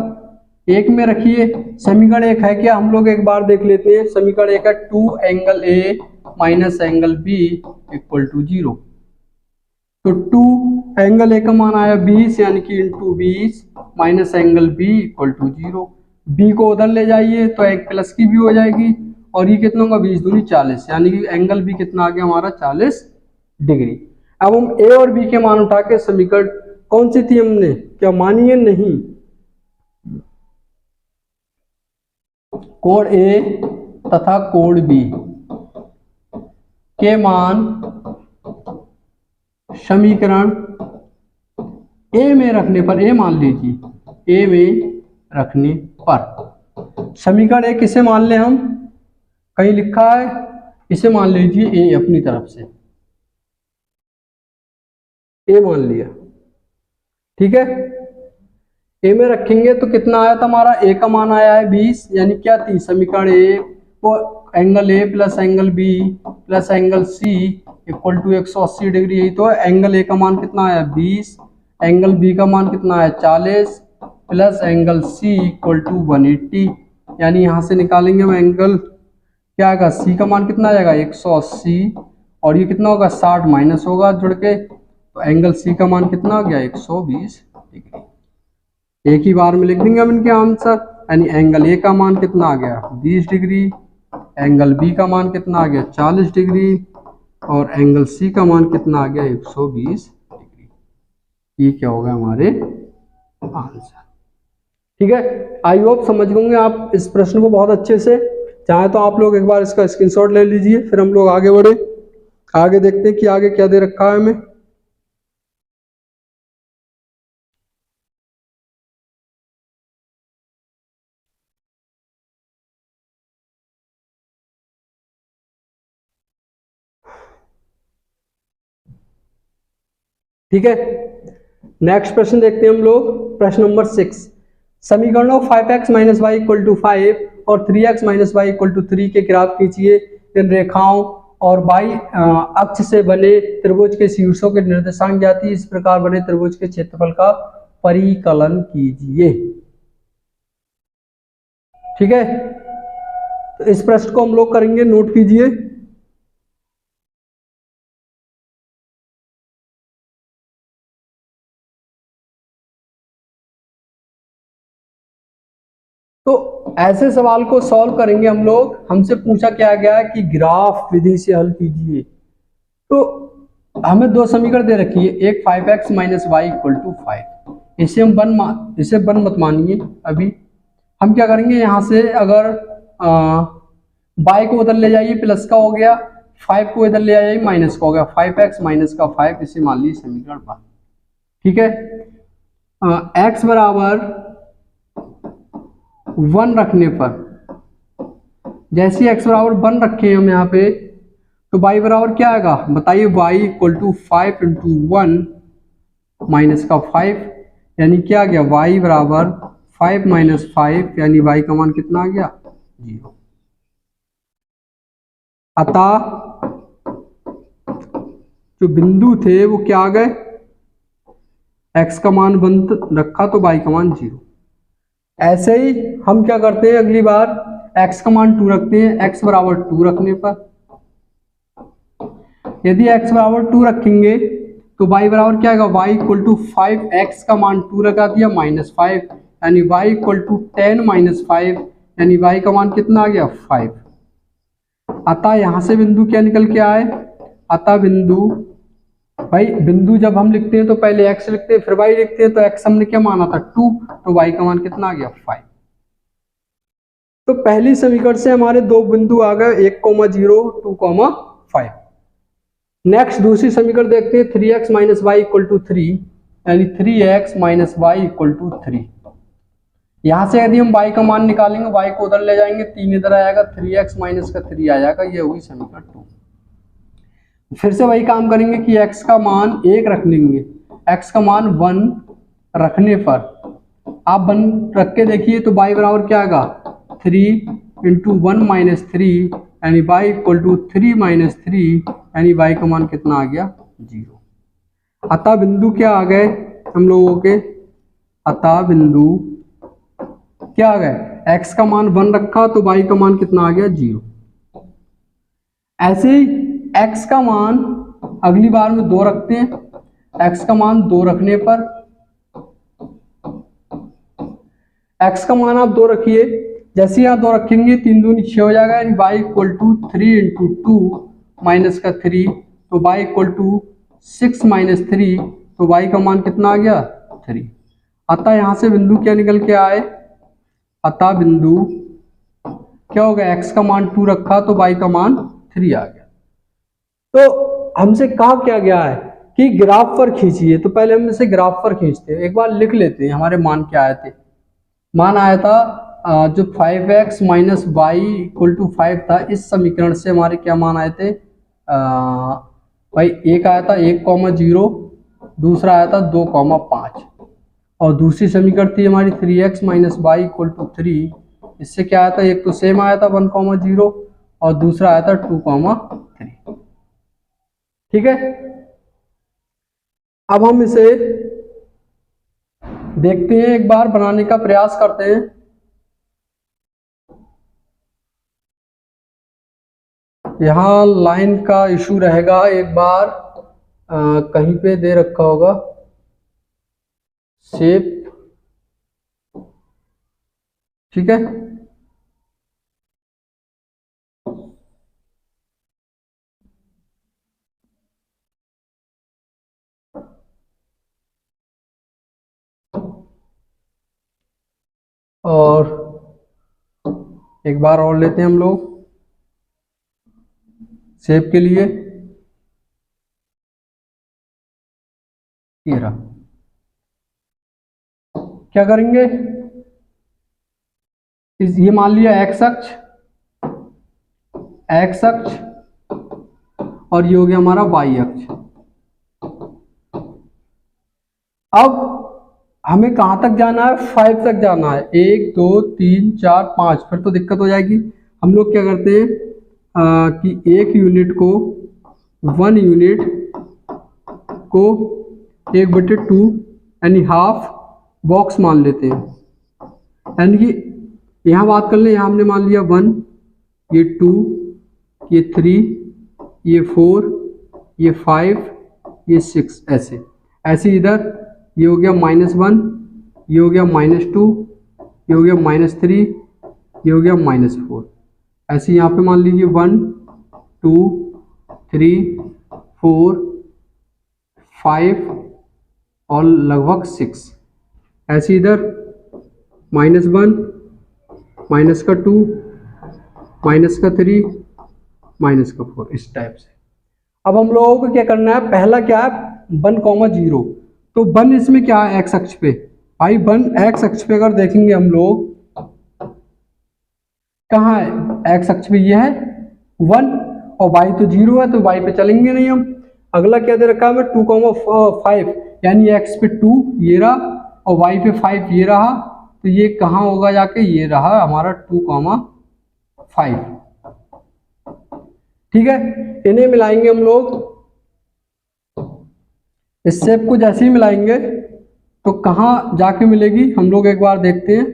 1 में रखिए, समीकरण 1 है क्या, हम लोग एक बार देख लेते हैं। समीकरण 1 है 2 angle A minus angle B equal to 0। तो 2 एंगल ए का मान आया 20 यानी कि into 20 minus angle B equal to 0। B को उधर ले जाइए तो एक प्लस की भी हो जाएगी, और ये कितना होगा 20 दूनी 40, यानी कि एंगल बी कितना आ गया हमारा 40 डिग्री। अब हम ए और बी के मान उठा के समीकरण कौन सी थी हमने, क्या मानिए नहीं, कोण ए तथा कोण बी के मान समीकरण ए में रखने पर, ए मान लीजिए ए में रखने पर, समीकरण ए किसे मान ले हम, कहीं लिखा है, इसे मान लीजिए ए अपनी तरफ से, ए मान लिया, ठीक है। ए में रखेंगे तो कितना आया था हमारा, ए का मान आया है 20, यानी क्या थी समीकरण ए वो angle A plus angle B plus angle C equal to 180 degree, यही तो है। एंगल ए का मान कितना आया 20, एंगल बी का मान कितना आया 40 plus angle C equal to 180, यानी यहाँ से निकालेंगे हम एंगल क्या आएगा, सी का मान कितना आ जाएगा 180, और ये कितना होगा 60 माइनस होगा जुड़ के, तो एंगल सी का मान कितना आ गया 120 डिग्री। एक ही बार में लिख देंगे हम इनके आंसर, यानी एंगल ए का मान कितना आ गया 20 डिग्री, एंगल बी का मान कितना आ गया 40 डिग्री, और एंगल सी का मान कितना आ गया 120 डिग्री। ये क्या होगा हमारे आंसर, ठीक है। आई होप समझ गए आप इस प्रश्न को बहुत अच्छे से। चाहे तो आप लोग एक बार इसका स्क्रीनशॉट ले लीजिए, फिर हम लोग आगे बढ़े, आगे देखते हैं कि आगे क्या दे रखा है हमें। ठीक है, नेक्स्ट प्रश्न देखते हैं हम लोग, प्रश्न नंबर 6। समीकरणों 5x minus y equal to 5 और 3x minus y equal to 3 के ग्राफ खींचिए। इन रेखाओं और बाई अक्ष से बने त्रिभुज के शीर्षों के निर्देशांक ज्ञात, इस प्रकार बने त्रिभुज के क्षेत्रफल का परिकलन कीजिए। ठीक है, तो इस प्रश्न को हम लोग करेंगे, नोट कीजिए। तो ऐसे सवाल को सॉल्व करेंगे हम लोग। हमसे पूछा क्या गया है कि ग्राफ विधि से हल कीजिए। तो हमें दो समीकरण दे रखी है, एक 5x minus y equal to 5, इसे हम इसे वन मत मानिए। अभी हम क्या करेंगे, यहाँ से अगर y को उधर ले जाइए प्लस का हो गया, 5 को इधर ले जाइए माइनस का हो गया, 5x माइनस का 5, इसे मान लीजिए समीकरण 1। ठीक है, x बराबर 1 रखने पर, जैसे x बराबर 1 रखे हम यहाँ पे, तो y बराबर क्या आएगा बताइए, y equal to 5 into 1 minus का 5, यानी क्या आ गया y बराबर 5 माइनस 5, यानी y का मान कितना आ गया 0। अतः जो बिंदु थे वो क्या आ गए, x का मान 1 रखा तो y का मान 0। ऐसे ही हम क्या करते हैं, अगली बार x का मान 2 रखते हैं। x बराबर 2 रखने पर, यदि x बराबर 2 रखेंगे तो y बराबर क्या आएगा, y इक्वल टू 5, x का मान 2 लगा दिया माइनस 5, यानी y इक्वल टू 10 माइनस 5, यानी y का मान कितना आ गया 5। अतः यहां से बिंदु क्या निकल के आए, अतः बिंदु, भाई बिंदु जब हम लिखते हैं तो पहले x लिखते हैं फिर y लिखते हैं, तो x हमने क्या माना था 2, तो y का मान कितना आ गया 5। तो पहली समीकरण से हमारे दो बिंदु आ गए, 1,0, 2,5। नेक्स्ट दूसरी समीकरण देखते हैं, 3x minus y equal to 3, यानी 3x minus y equal to 3। यहाँ से यदि हम y का मान निकालेंगे, y को उधर ले जाएंगे, 3 इधर आएगा, 3x माइनस का 3 आ जाएगा, ये हुई समीकरण 2। फिर से वही काम करेंगे कि x का मान 1 रख लेंगे, x का मान 1 रखने पर आप 1 रख के देखिए तो y बराबर क्या आएगा, 3 इंटू 1 माइनस 3, यानी y इक्वल टू 3 माइनस 3, यानी y का मान कितना आ गया, 0। अतः बिंदु क्या आ गए हम लोगों के, अतः बिंदु क्या आ गए, x का मान 1 रखा तो y का मान कितना आ गया, 0। ऐसे ही x का मान अगली बार में 2 रखते हैं, x का मान 2 रखने पर, x का मान आप 2 रखिए, जैसे ही आप 2 रखेंगे 3 दूनी 6 हो जाएगा, यानी y equal to 3 into 2 minus का 3, तो y इक्वल टू 6 माइनस 3, तो y का मान कितना आ गया, 3। अतः यहां से बिंदु क्या निकल के आए, अतः बिंदु क्या हो गया, x का मान 2 रखा तो y का मान 3 आ गया। तो हमसे कहा क्या गया है कि ग्राफ पर खींचिए, तो पहले हम इसे ग्राफ पर खींचते हैं, एक बार लिख लेते हैं हमारे मान क्या आए थे। मान आया था जो 5x minus y equal to 5 था, इस समीकरण से हमारे क्या मान आए थे, भाई एक आया था 1,0, दूसरा आया था 2,5, और दूसरी समीकरण थी हमारी 3x minus y equal to 3, इससे क्या आया था, एक तो सेम आया था 1,0 और दूसरा आया था 2,3। ठीक है, अब हम इसे देखते हैं, एक बार बनाने का प्रयास करते हैं। यहाँ लाइन का इशू रहेगा, एक बार कहीं पे दे रखा होगा शेप, ठीक है। और एक बार और लेते हैं हम लोग शेप के लिए, ये रहा। क्या करेंगे, ये मान लिया x अक्ष, और ये हो गया हमारा y अक्ष। अब हमें कहां तक जाना है, 5 तक जाना है, 1 2 3 4 5, फिर तो दिक्कत हो जाएगी। हम लोग क्या करते हैं कि एक यूनिट को 1 यूनिट को 1/2 यानी हाफ बॉक्स मान लेते हैं, यानी कि यहाँ बात कर ले, यहाँ हमने मान लिया 1, ये 2, ये 3, ये 4, ये 5, ये 6, ऐसे इधर ये हो गया -1, ये हो गया -2, ये हो गया -3, ये हो गया -4, ऐसे यहाँ पे मान लीजिए 1 2 3 4 5 और लगभग 6, ऐसे इधर -1 -2 -3 -4, इस टाइप से। अब हम लोगों को क्या करना है, पहला क्या है 1,0, तो 1 इसमें क्या है, x अक्ष पे, भाई 1 x अक्ष पे अगर देखेंगे हम लोग, कहाँ है x अक्ष पे, ये है 1, और y तो 0 है, तो y पे चलेंगे नहीं हम। अगला क्या दे रखा है हमें, 2,5, यानी x पे 2 ये रहा और y पे 5 ये रहा, तो ये कहाँ होगा जाके, ये रहा हमारा 2,5। ठीक है, इन्हें मिलाएंगे हम लोग, इस शेप को जैसे ही मिलाएंगे तो कहाँ जाके मिलेगी, हम लोग एक बार देखते हैं।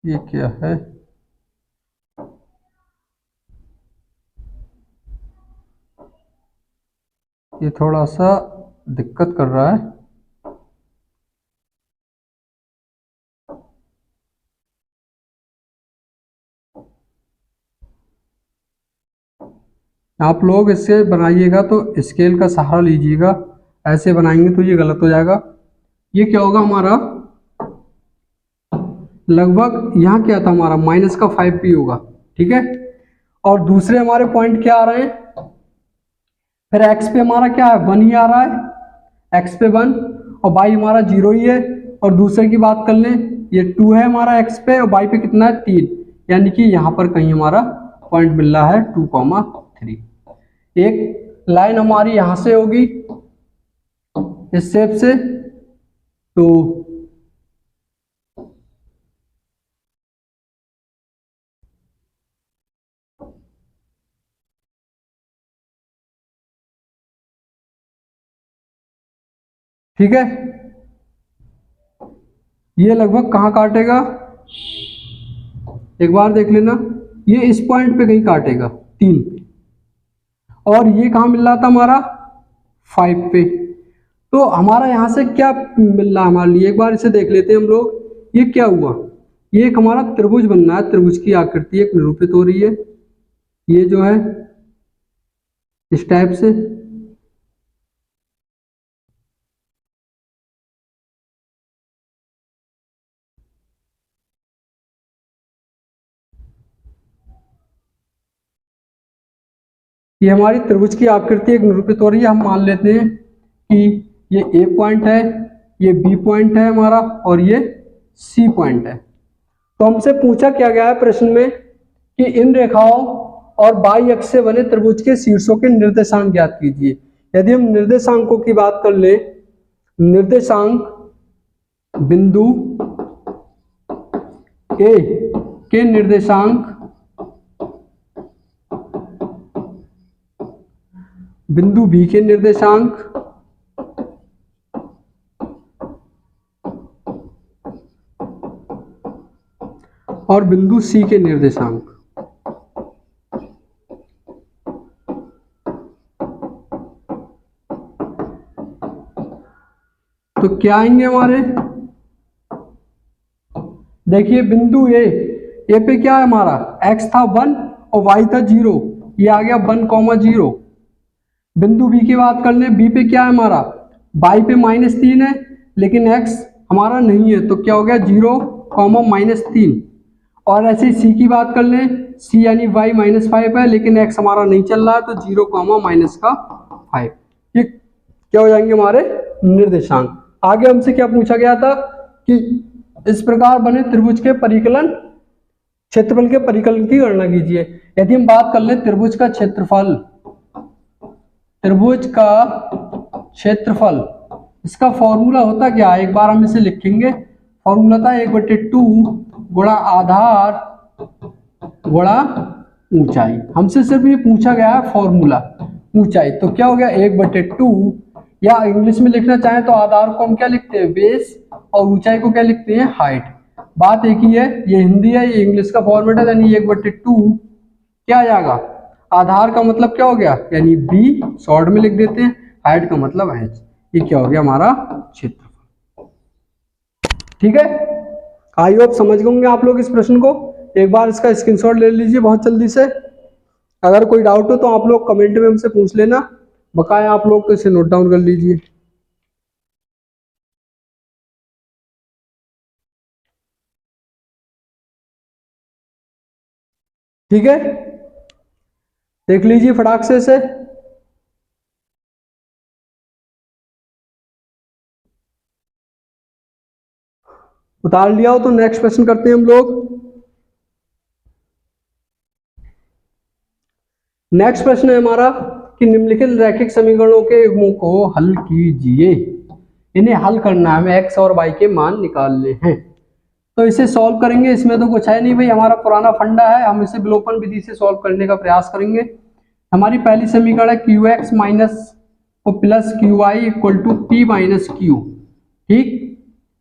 ये क्या है, ये थोड़ा सा दिक्कत कर रहा है। आप लोग इससे बनाइएगा तो स्केल का सहारा लीजिएगा, ऐसे बनाएंगे तो ये गलत हो जाएगा। ये क्या होगा हमारा, लगभग यहाँ क्या था हमारा माइनस का 5p होगा, ठीक है। और दूसरे हमारे पॉइंट क्या आ रहे हैं, फिर x पे हमारा क्या है 1 ही आ रहा है, x पे 1 और y हमारा 0 ही है। और दूसरे की बात कर लें, ये 2 है हमारा x पे और y पे कितना है 3, यानी कि यहाँ पर कहीं हमारा पॉइंट मिल रहा है 2,3। एक लाइन हमारी यहाँ से होगी इस शेप से, तो ठीक है, ये लगभग कहाँ काटेगा, एक बार देख लेना, ये इस पॉइंट पे कहीं काटेगा 3 पे, और ये कहाँ मिल रहा था हमारा 5 पे। तो हमारा यहाँ से क्या मिल रहा है हमारे लिए, एक बार इसे देख लेते हैं हम लोग। ये क्या हुआ, ये एक हमारा त्रिभुज बनना है, त्रिभुज की आकृति एक निरूपित हो रही है, ये जो है इस टाइप से। ये हमारी त्रिभुज की आकृति एक निरूपित हो रही है। हम मान लेते हैं कि ये ए पॉइंट है, ये बी पॉइंट है हमारा, और ये सी पॉइंट है। तो हमसे पूछा क्या गया है प्रश्न में कि इन रेखाओं और बाई अक्ष से बने त्रिभुज के शीर्षों के निर्देशांक ज्ञात कीजिए। यदि हम निर्देशांकों की बात कर ले, निर्देशांक बिंदु ए के निर्देशांक बिंदु बी के निर्देशांक और बिंदु सी के निर्देशांक, तो क्या आएंगे हमारे, देखिए बिंदु ए पे क्या है हमारा x था 1 और y था 0, ये आ गया 1,0। बिंदु बी की बात कर लें, बी पे क्या है हमारा y पे -3 है, लेकिन x हमारा नहीं है, तो क्या हो गया 0,-3। और ऐसे ही सी की बात कर लें, सी यानी y -5 है, लेकिन x हमारा नहीं चल रहा है, तो 0,-5। ये क्या हो जाएंगे हमारे निर्देशांक। आगे हमसे क्या पूछा गया था कि इस प्रकार बने त्रिभुज के परिकलन क्षेत्रफल के परिकलन की गणना कीजिए। यदि हम बात कर लें त्रिभुज का क्षेत्रफल, त्रिभुज का क्षेत्रफल, इसका फॉर्मूला होता क्या है, एक बार हम इसे लिखेंगे। फॉर्मूला था 1/2 गुणा आधार गुणा ऊंचाई। हमसे सिर्फ ये पूछा गया है फॉर्मूला ऊंचाई, तो क्या हो गया 1/2, या इंग्लिश में लिखना चाहें तो आधार को हम क्या लिखते हैं बेस, और ऊंचाई को क्या लिखते हैं हाइट। बात एक ही है, ये हिंदी है, ये इंग्लिश का फॉर्मेट है, यानी 1/2 क्या आ जाएगा, आधार का मतलब क्या हो गया यानी बी, शॉर्ट में लिख देते हैं, हाइट का मतलब h। ये क्या हो गया हमारा क्षेत्रफल। ठीक है, आई होप समझ गए होंगे आप लोग इस प्रश्न को। एक बार इसका स्क्रीनशॉट ले लीजिए बहुत जल्दी से। अगर कोई डाउट हो तो आप लोग कमेंट में हमसे पूछ लेना, बकाया आप लोग तो इसे नोट डाउन कर लीजिए। ठीक है, देख लीजिए फटाक से इसे। उतार लिया हो तो नेक्स्ट प्रश्न करते हैं हम लोग। नेक्स्ट प्रश्न है हमारा कि निम्नलिखित रैखिक समीकरणों के युग्मों को हल कीजिए। इन्हें हल करना है, हमें x और y के मान निकालने हैं, तो इसे सॉल्व करेंगे। इसमें तो कुछ है नहीं भाई, हमारा पुराना फंडा है, हम इसे विलोपन विधि से सॉल्व करने का प्रयास करेंगे। हमारी पहली समीकरण है qx minus plus qy equal to p minus q। ठीक,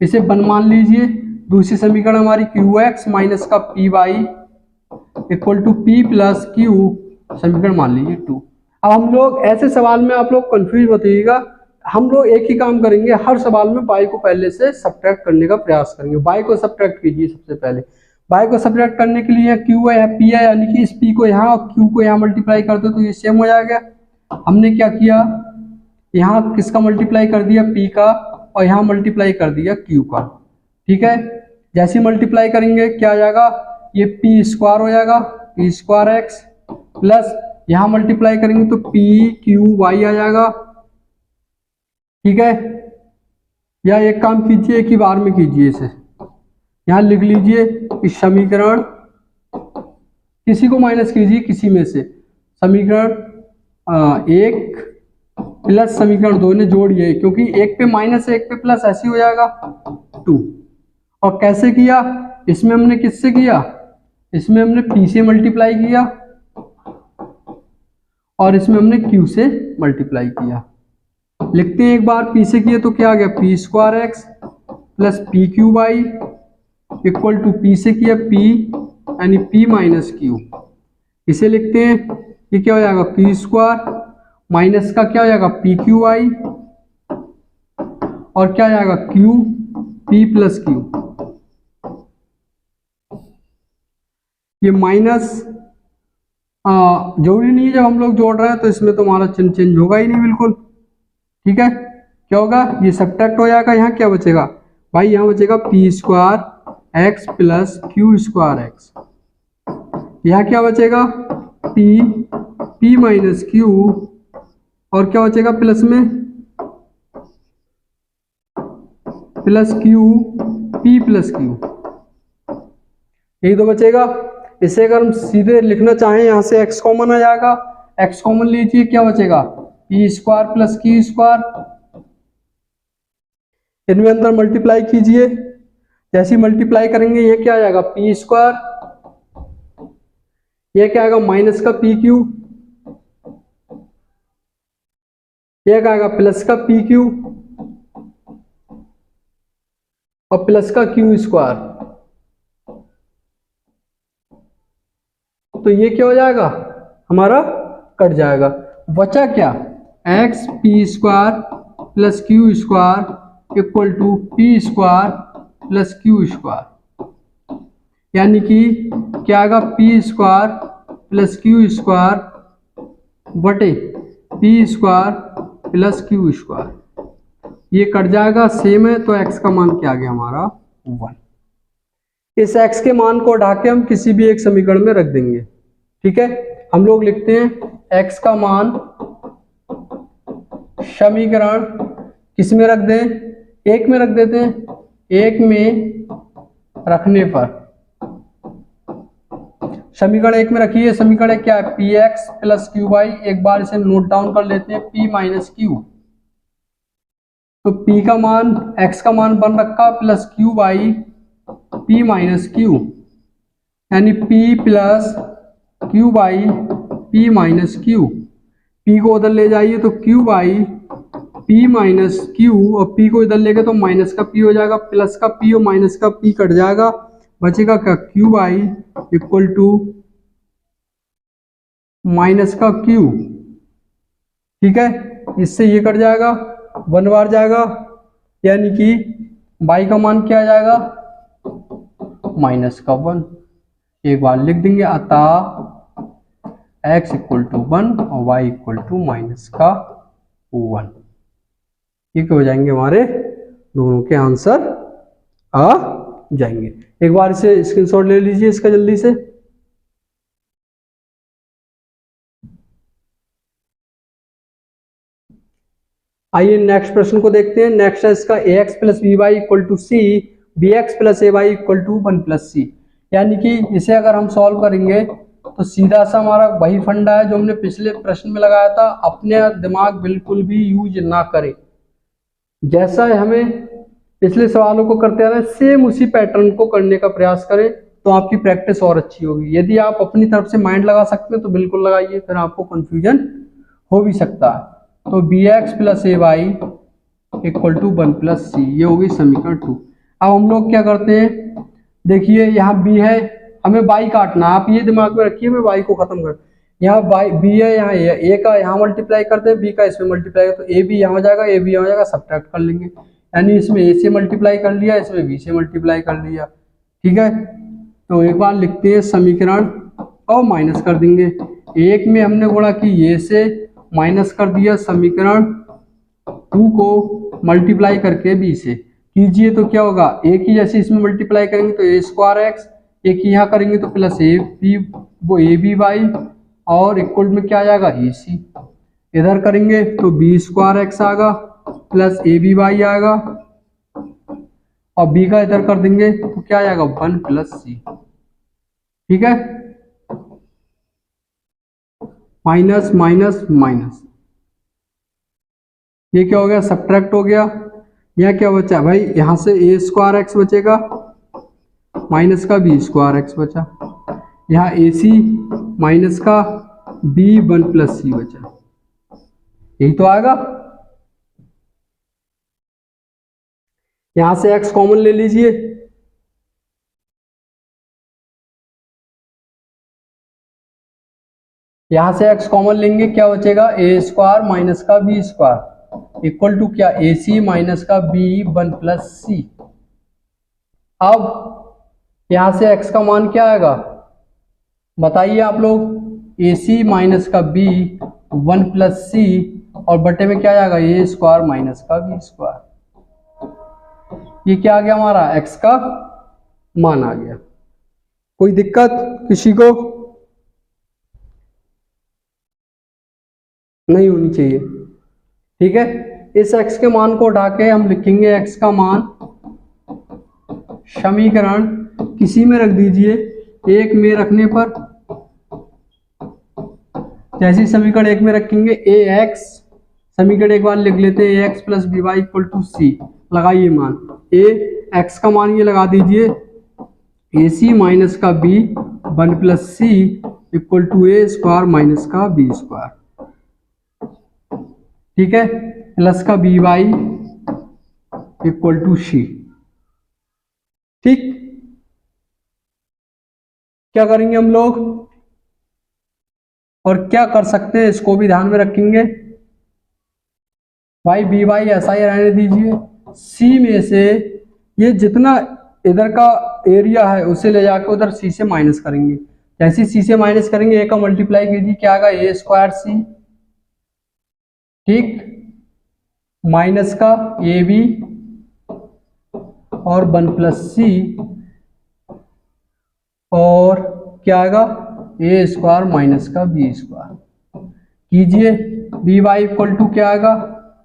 इसे वन मान लीजिए। दूसरी समीकरण हमारी qx माइनस का py equal to p plus q, समीकरण मान लीजिए 2। अब हम लोग ऐसे सवाल में आप लोग कंफ्यूज मत होइएगा, हम लोग एक ही काम करेंगे, हर सवाल में y को पहले से सब्ट्रैक्ट करने का प्रयास करेंगे। y को सब्ट्रैक्ट कीजिए सबसे पहले, बाई को सब्ट्रैक्ट करने के लिए क्यू है पी है, यानी कि इस पी को यहाँ और क्यू को यहाँ मल्टीप्लाई कर दो तो ये सेम हो जाएगा। हमने क्या किया, यहाँ किसका मल्टीप्लाई कर दिया, पी का, और यहाँ मल्टीप्लाई कर दिया क्यू का। ठीक है, जैसे मल्टीप्लाई करेंगे क्या आ जाएगा, ये पी स्क्वायर हो जाएगा, पी स्क्वायर एक्स, प्लस यहाँ मल्टीप्लाई करेंगे तो पी क्यू वाई आ जाएगा। ठीक है, या एक काम कीजिए, एक ही बार में कीजिए, इसे यहाँ लिख लीजिए इस समीकरण, किसी को माइनस कीजिए किसी में से, समीकरण एक प्लस समीकरण दो ने जोड़िए, क्योंकि एक पे माइनस है एक पे प्लस, ऐसे हो जाएगा 2। और कैसे किया, इसमें हमने किससे किया, इसमें हमने p से मल्टीप्लाई किया और इसमें हमने q से मल्टीप्लाई किया। लिखते हैं एक बार, p से किया तो क्या आ गया, p square x plus p q y equal to p से किया p यानी p माइनस क्यू। इसे लिखते हैं, ये क्या हो जाएगा, पी स्क्वायर माइनस का क्या हो जाएगा, पी क्यू वाई, और क्या आ जाएगा क्यू पी प्लस क्यू। ये माइनस जरूरी नहीं है, जब हम लोग जोड़ रहे हैं तो इसमें तो हमारा चिन्ह चेंज होगा ही नहीं बिल्कुल। ठीक है, क्या होगा, ये सब्ट्रैक्ट हो जाएगा, यहाँ क्या बचेगा भाई, यहाँ बचेगा P square x plus Q square x. यहाँ क्या बचेगा, पी माइनस क्यू, और क्या बचेगा प्लस में, plus Q P plus Q, यही तो बचेगा। इसे अगर हम सीधे लिखना चाहें, यहां से x कॉमन आ जाएगा, x कॉमन लीजिए, क्या बचेगा, P square plus Q square. इनमें अंदर मल्टीप्लाई कीजिए, जैसे मल्टीप्लाई करेंगे ये क्या आ जाएगा, पी स्क्वायर, ये क्या आएगा माइनस का पी क्यू, ये क्या आएगा प्लस का पी क्यू, और प्लस का क्यू स्क्वायर। तो ये क्या हो जाएगा, हमारा कट जाएगा, बचा क्या, X P square plus Q square equal to P square plus Q square, यानी कि क्या आएगा, P square plus Q square बटे P square plus Q square. ये कट जाएगा, सेम है, तो x का मान क्या आ गया हमारा 1। इस x के मान को हटा के हम किसी भी एक समीकरण में रख देंगे। ठीक है, हम लोग लिखते हैं x का मान समीकरण किस में रख दें, एक में रख देते हैं, एक में रखने पर समीकरण एक में रखिए, समीकरण क्या है, p x plus q y. एक बार इसे नोट डाउन कर लेते हैं, p माइनस क्यू, तो p का मान x का मान बन रखा plus q by p minus q, यानी p plus q by p minus q. p को उधर ले जाइए तो q बाई p माइनस क्यू, और p को इधर लेके तो माइनस का p हो जाएगा, प्लस का p और माइनस का p कट जाएगा, बचेगा क्या, q by equal to minus का q। ठीक है, इससे ये कट जाएगा, 1 बार जाएगा, यानी कि बाई का मान क्या आ जाएगा, माइनस का 1। एक बार लिख देंगे, अतः x इक्वल टू 1 और y इक्वल टू माइनस का 1। ये हो जाएंगे हमारे दोनों के आंसर आ जाएंगे। एक बार इसे स्क्रीनशॉट ले लीजिए इसका जल्दी से। आइए नेक्स्ट प्रश्न को देखते हैं। नेक्स्ट है इसका ax plus B Y equal to C, B X plus A Y equal to 1 plus C. यानी कि इसे अगर हम सॉल्व करेंगे तो सीधा सा हमारा वही फंडा है जो हमने पिछले प्रश्न में लगाया था, अपने दिमाग बिल्कुल भी यूज ना करें। जैसा हमें पिछले सवालों को करते आ रहे हैं, सेम उसी पैटर्न को करने का प्रयास करें, तो आपकी प्रैक्टिस और अच्छी होगी। यदि आप अपनी तरफ से माइंड लगा सकते हैं तो बिल्कुल लगाइए, फिर आपको कंफ्यूजन हो भी सकता है। तो B X plus A Y equal to 1 plus C, ये होगी समीकरण 2। अब हम लोग क्या करते हैं, देखिए यहाँ बी है, हमें बाई काटना, आप ये दिमाग में रखिए, मैं बाई को खत्म कर, यहाँ बाई बी है, यहाँ ए का यहाँ मल्टीप्लाई करते हैं, बी का इसमें मल्टीप्लाई करते हैं, ए बी यहाँ हो जाएगा, ए बी यहाँ हो जाएगा, सब्ट्रैक्ट कर लेंगे, यानी इसमें ए से मल्टीप्लाई कर लिया, इसमें बी से मल्टीप्लाई कर लिया। ठीक है, तो एक बार लिखते हैं समीकरण और माइनस कर देंगे। एक में हमने गुणा की ये से, माइनस कर दिया समीकरण 2 को मल्टीप्लाई करके बी से कीजिए तो क्या होगा, एक ही जैसे इसमें मल्टीप्लाई करेंगे तो ए स्क्वायर एक्स, एक ही यहाँ करेंगे तो प्लस ए बी, वो ए बी वाई और इक्वल में क्या आ जाएगा ए सी। इधर करेंगे तो बी स्क्वायर एक्स आएगा प्लस ए बी वाई आएगा और बी का इधर कर देंगे तो क्या आ जाएगा 1 प्लस सी। ठीक है, माइनस माइनस माइनस, ये क्या हो गया सब्ट्रैक्ट हो गया। यहाँ क्या बचा भाई, यहाँ से ए स्क्वायर एक्स बचेगा माइनस का बी स्क्वायर एक्स बचा, यहाँ ए सी माइनस का बी 1 प्लस सी बचा, यही तो आएगा। यहां से x कॉमन ले लीजिए, यहां से x कॉमन लेंगे क्या बचेगा, ए स्क्वायर माइनस का बी स्क्वायर इक्वल टू क्या, ए सी माइनस का बी 1 प्लस सी। अब यहां से x का मान क्या आएगा बताइए आप लोग, ए सी माइनस का बी 1 प्लस सी और बटे में क्या आएगा ए स्क्वायर माइनस का बी स्क्वायर। ये क्या आ गया हमारा x का मान आ गया। कोई दिक्कत किसी को नहीं होनी चाहिए। ठीक है, इस x के मान को उठा के हम लिखेंगे x का मान समीकरण किसी में रख दीजिए, एक में रखने पर जैसे समीकरण एक में रखेंगे ए एक्स, समीकरण एक बार लिख लेते हैं A x plus B Y equal to C, लगाइए मान ए एक्स का मान ये लगा दीजिए ए सी माइनस का B 1 plus C equal to A square minus का बी स्क्वायर। ठीक है, प्लस का B Y equal to C. ठीक, क्या करेंगे हम लोग और क्या कर सकते हैं इसको भी ध्यान में रखेंगे। भाई बी वाई ऐसा ही रहने दीजिए, सी में से ये जितना इधर का एरिया है उसे ले जाकर उधर सी से माइनस करेंगे। जैसे सी से माइनस करेंगे ए का मल्टीप्लाई कीजिए क्या आएगा ए स्क्वायर सी, ठीक, माइनस का ए बी और 1 प्लस सी और क्या आएगा ए स्क्वायर माइनस का बी स्क्वायर। कीजिए बी वाई इक्वल टू क्या आएगा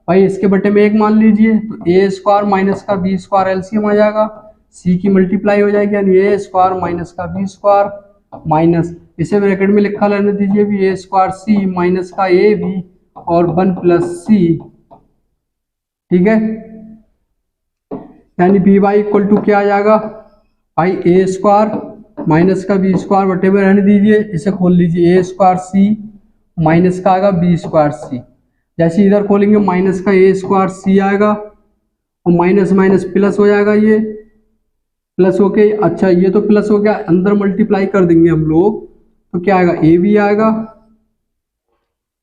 भाई, इसके बटे में एक मान लीजिए तो ए स्क्वायर माइनस का बी स्क्वायर एलसीएम आ जाएगा, सी की मल्टीप्लाई हो जाएगी यानी ए स्क्वायर माइनस का बी स्क्वायर माइनस इसे ब्रैकेट में लिखा रहने दीजिए भी ए स्क्वायर सी माइनस का ए बी और 1 प्लस सी। ठीक है, यानी बी वाई इक्वल टू क्या आ जाएगा भाई ए स्क्वायर माइनस का बी स्क्वायर बटे में रहने दीजिए, इसे खोल लीजिए ए स्क्वायर सी माइनस का आएगा बी स्क्वायर सी, जैसे इधर खोलेंगे माइनस का ए स्क्वायर सी आएगा और माइनस माइनस प्लस हो जाएगा, ये प्लस होके अच्छा ये तो प्लस हो गया, अंदर मल्टीप्लाई कर देंगे हम लोग तो क्या आएगा ए बी आएगा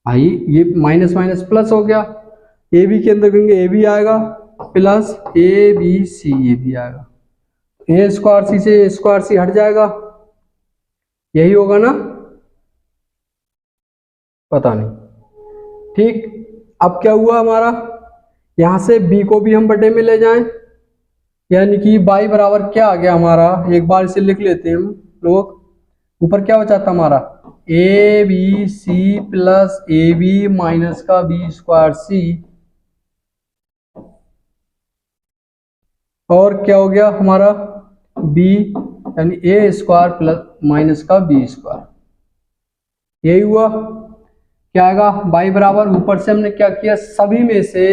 भाई, ये माइनस माइनस प्लस हो गया, ए बी के अंदर करेंगे ए बी आएगा प्लस ए बी सी ये भी आएगा, ए स्क्वायर सी से ए स्क्वायर सी हट जाएगा, यही होगा ना, पता नहीं। ठीक, अब क्या हुआ हमारा, यहां से b को भी हम बटे में ले जाएं यानी कि y बराबर क्या आ गया हमारा, एक बार इसे लिख लेते हैं हम लोग, ऊपर क्या बचा था हमारा a b c plus A b minus का बी स्क्वायर सी और क्या हो गया हमारा b यानी ए स्क्वायर प्लस माइनस का बी स्क्वायर, यही हुआ। क्या आएगा y बराबर, ऊपर से हमने क्या किया सभी में से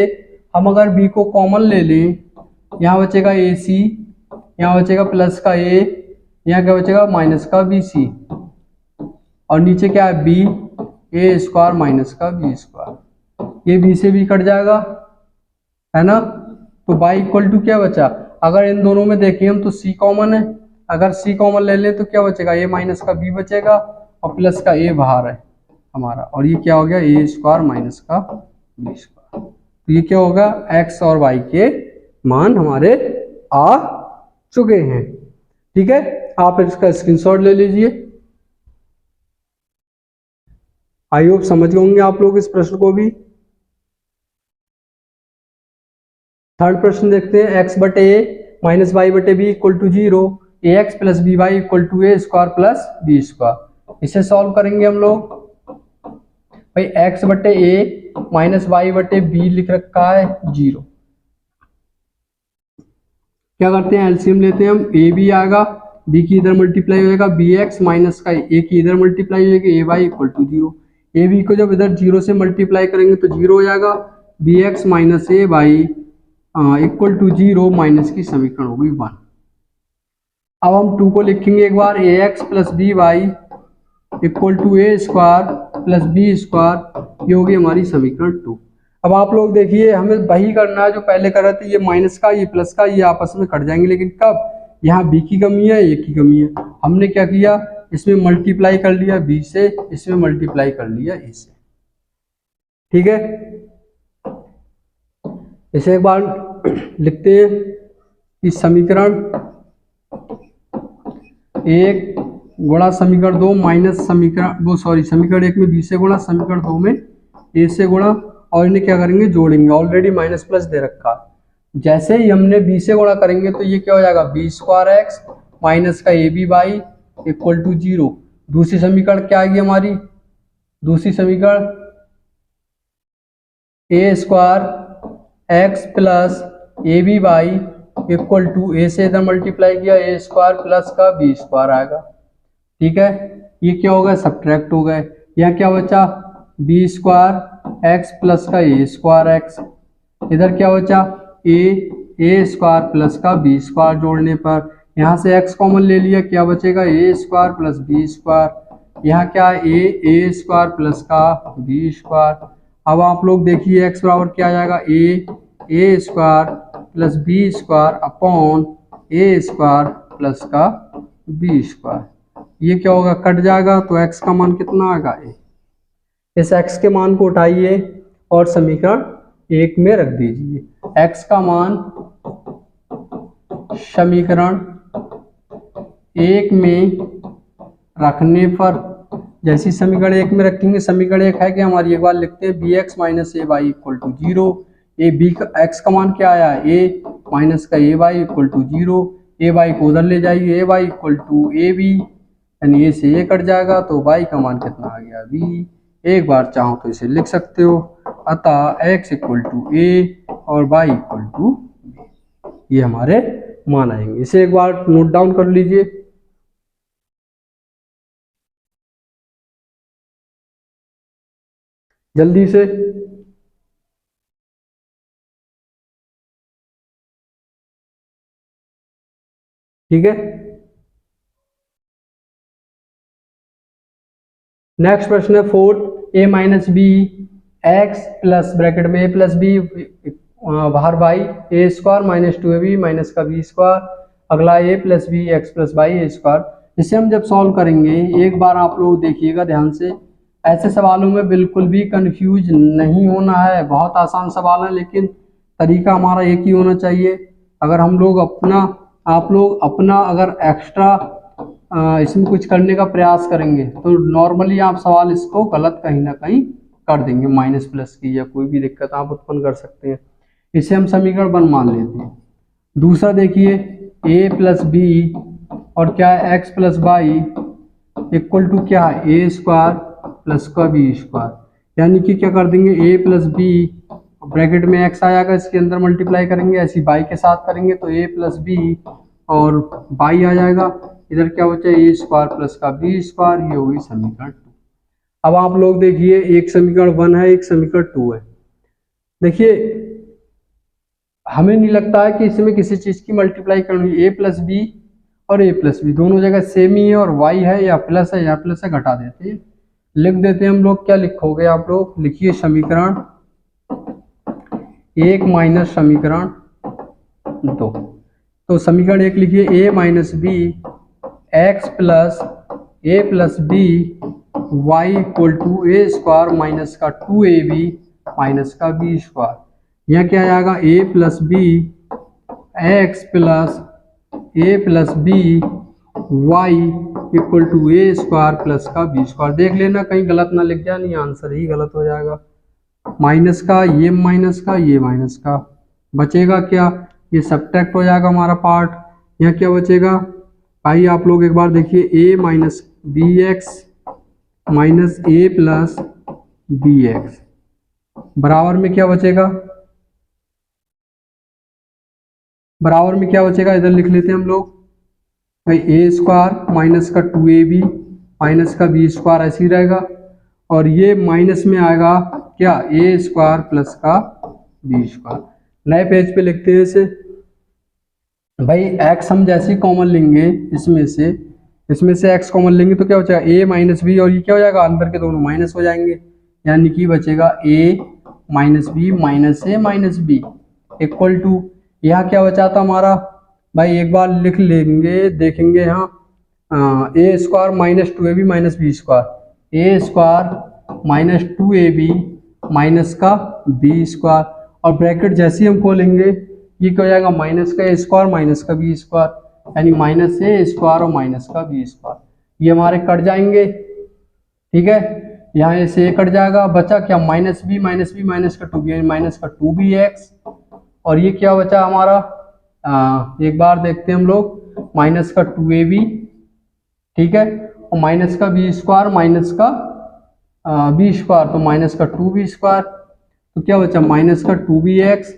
हम अगर b को कॉमन ले लें, यहाँ बचेगा ए सी, यहाँ बचेगा प्लस का a, यहाँ क्या बचेगा माइनस का बी सी और नीचे क्या है b ए स्क्वायर माइनस का बी स्क्वायर, ये b से भी कट जाएगा है ना, तो y इक्वल टू क्या बचा, अगर इन दोनों में देखें हम तो c कॉमन है, अगर c कॉमन ले लें तो क्या बचेगा a माइनस का b बचेगा और प्लस का a बाहर है हमारा, और ये क्या हो गया ए स्क्वायर माइनस का बी स्क्वायर। तो ये क्या होगा x और y के मान हमारे आ चुके हैं। ठीक है, आप इसका स्क्रीनशॉट ले लीजिए। आई होप समझ गए होंगे आप लोग इस प्रश्न को भी। थर्ड प्रश्न देखते हैं, एक्स बटे ए माइनस वाई बटे b equal to 0, a x plus B Y equal to A square plus B square. इसे सॉल्व करेंगे हम लोग। भाई एक्स बटे ए माइनस वाई बटे बी लिख रखा है 0। क्या करते हैं, एलसीएम लेते हैं हम। ए बी आएगा, बी की इधर मल्टीप्लाई हो जाएगा, बी एक्स माइनस का ए की इधर मल्टीप्लाई हो जाएगी, A Y equal to 0। A B को जब इधर 0 से मल्टीप्लाई करेंगे तो 0 हो जाएगा, b x minus A Y equal to 0 minus की समीकरण होगी 1। अब हम 2 को लिखेंगे एक बार, A x plus B Y equal to A square plus B square, ये होगी हमारी समीकरण 2। अब आप लोग देखिए, हमें वही करना है जो पहले कर रहे थे। ये माइनस का, ये प्लस का, ये आपस में कट जाएंगे, लेकिन कब, यहाँ बी की कमी है, ए की कमी है। हमने क्या किया, इसमें मल्टीप्लाई कर लिया बी से, इसमें मल्टीप्लाई कर लिया ए से। ठीक है, इसे एक बार लिखते हैं कि समीकरण 1 गुणा समीकरण 2 माइनस समीकरण 1 में बी से गुणा, समीकरण 2 में ए से गुणा, और इन्हें क्या करेंगे, जोड़ेंगे। ऑलरेडी माइनस प्लस दे रखा है। जैसे ही हमने बी से गुणा करेंगे तो ये क्या हो जाएगा, बी स्क्वायर एक्स माइनस का A B Y equal to 0। दूसरी समीकरण क्या आएगी हमारी, दूसरी समीकरण A square x plus A B Y equal to, A से इधर मल्टीप्लाई किया, ए स्क्वायर प्लस का बी स्क्वायर आएगा। ठीक है, ये क्या हो गया, सब्ट्रैक्ट हो गए। यहाँ क्या बचा, बी स्क्वायर एक्स प्लस का ए स्क्वायर एक्स, इधर क्या बचा, ए स्क्वायर प्लस का बी स्क्वायर। जोड़ने पर यहाँ से एक्स कॉमन ले लिया, क्या बचेगा, A square plus B square. यहाँ क्या है, ए स्क्वायर प्लस का बी स्क्वायर। अब आप लोग देखिए एक्स बराबर क्या आ जाएगा, A square plus B square upon A square plus का बी स्क्वायर। ये क्या होगा, कट जाएगा, तो एक्स का मान कितना आएगा, ए। इस एक्स के मान को उठाइए और समीकरण 1 में रख दीजिए। एक्स का मान समीकरण 1 में रखने पर, जैसी समीकरण 1 में रखेंगे, समीकरण 1 है कि हमारी, एक बार लिखते हैं, B x minus A Y equal to 0। A B का एक्स का मान क्या आया, ए माइनस का A Y equal to 0। A Y को उधर ले जाइए, A Y equal to A B, यानी ए से ए कट जाएगा, तो वाई का मान कितना आ गया, बी। एक बार चाहो तो इसे लिख सकते हो, अतः x इक्वल टू ए और y इक्वल टू बी, ये हमारे मान आएंगे। इसे एक बार नोट डाउन कर लीजिए। जल्दी से, ठीक है। नेक्स्ट प्रश्न है fourth, A minus B X plus bracket में ए प्लस बी बाहर by A square minus 2ab minus का बी स्क्वायर। अगला A plus B X plus by A square. इसे हम जब सॉल्व करेंगे, एक बार आप लोग देखिएगा ध्यान से, ऐसे सवालों में बिल्कुल भी कंफ्यूज नहीं होना है। बहुत आसान सवाल है, लेकिन तरीका हमारा एक ही होना चाहिए। अगर हम लोग आप लोग अपना अगर एक्स्ट्रा इसमें कुछ करने का प्रयास करेंगे तो नॉर्मली आप सवाल इसको गलत कहीं ना कहीं कर देंगे। माइनस प्लस की या कोई भी दिक्कत आप उत्पन्न कर सकते हैं। इसे हम समीकरण 1 मान लेते हैं। दूसरा देखिए, ए प्लस बी और क्या है, x plus y equal to क्या है, ए स्क्वायर प्लस का बी स्क्वायर। यानी कि क्या कर देंगे, ए प्लस बी ब्रैकेट में एक्स आएगा, इसके अंदर मल्टीप्लाई करेंगे, ऐसी बाई के साथ करेंगे तो ए प्लस बी और बाई आ जाएगा। इधर क्या बचा, ए स्क्वायर प्लस का बी स्क्वायर। ये होगी समीकरण 2। अब आप लोग देखिए, एक समीकरण 1 है, एक समीकरण 2 है। देखिए, हमें नहीं लगता है कि इसमें किसी चीज की मल्टीप्लाई करनी। ए प्लस बी और ए प्लस बी दोनों जगह सेम ही है, और वाई है या प्लस है, घटा देते हैं, लिख देते हैं हम लोग। क्या लिखोगे आप लोग, लिखिए समीकरण 1 माइनस समीकरण 2। तो समीकरण 1 लिखिए, A minus B X plus A plus B Y equal to A square minus का 2ab माइनस का बी स्क्वायर। यह क्या आएगा, A plus B X plus A plus B y equal to A square plus का B square. देख लेना कहीं गलत ना लिख जाए, नहीं आंसर ही गलत हो जाएगा। माइनस का ये माइनस का ये माइनस का बचेगा क्या, ये सब्ट्रैक्ट हो जाएगा हमारा पार्ट। यहाँ क्या बचेगा भाई, आप लोग एक बार देखिए, a minus B x minus a plus B x बराबर में क्या बचेगा, बराबर में क्या बचेगा, इधर लिख लेते हैं हम लोग भाई, ए स्क्वायर माइनस का 2ab माइनस का बी स्क्वायर ऐसे ही रहेगा, और ये माइनस में आएगा क्या, ए स्क्वायर प्लस का बी स्क्वायर। नए पेज पे लिखते हैं इसे भाई, x हम जैसे ही कॉमन लेंगे इसमें से x कॉमन लेंगे तो क्या बचेगा, a माइनस बी, और ये क्या हो जाएगा, अंदर के दोनों माइनस हो जाएंगे, यानी कि बचेगा a minus b minus a minus b equal to, यहाँ क्या बचा था हमारा भाई, एक बार लिख लेंगे, देखेंगे यहाँ A square minus 2ab minus B square, A square minus 2ab minus का बी स्क्वायर, और ब्रैकेट जैसे ही हम खोलेंगे ये क्या हो जाएगा, माइनस का ए स्क्वायर माइनस का बी स्क्वायर, यानी माइनस ए स्क्वायर और माइनस का बी स्क्वायर, ये हमारे कट जाएंगे। ठीक है, यहाँ से ए कट जाएगा, बचा क्या, minus b minus b minus का 2b यानी माइनस का 2bx, और ये क्या बचा हमारा, एक बार देखते हैं हम लोग, माइनस का 2ab, ठीक है, और माइनस का बी स्क्वायर माइनस का बी स्क्वायर, तो माइनस का 2b स्क्वायर, तो क्या बचा माइनस का 2bx,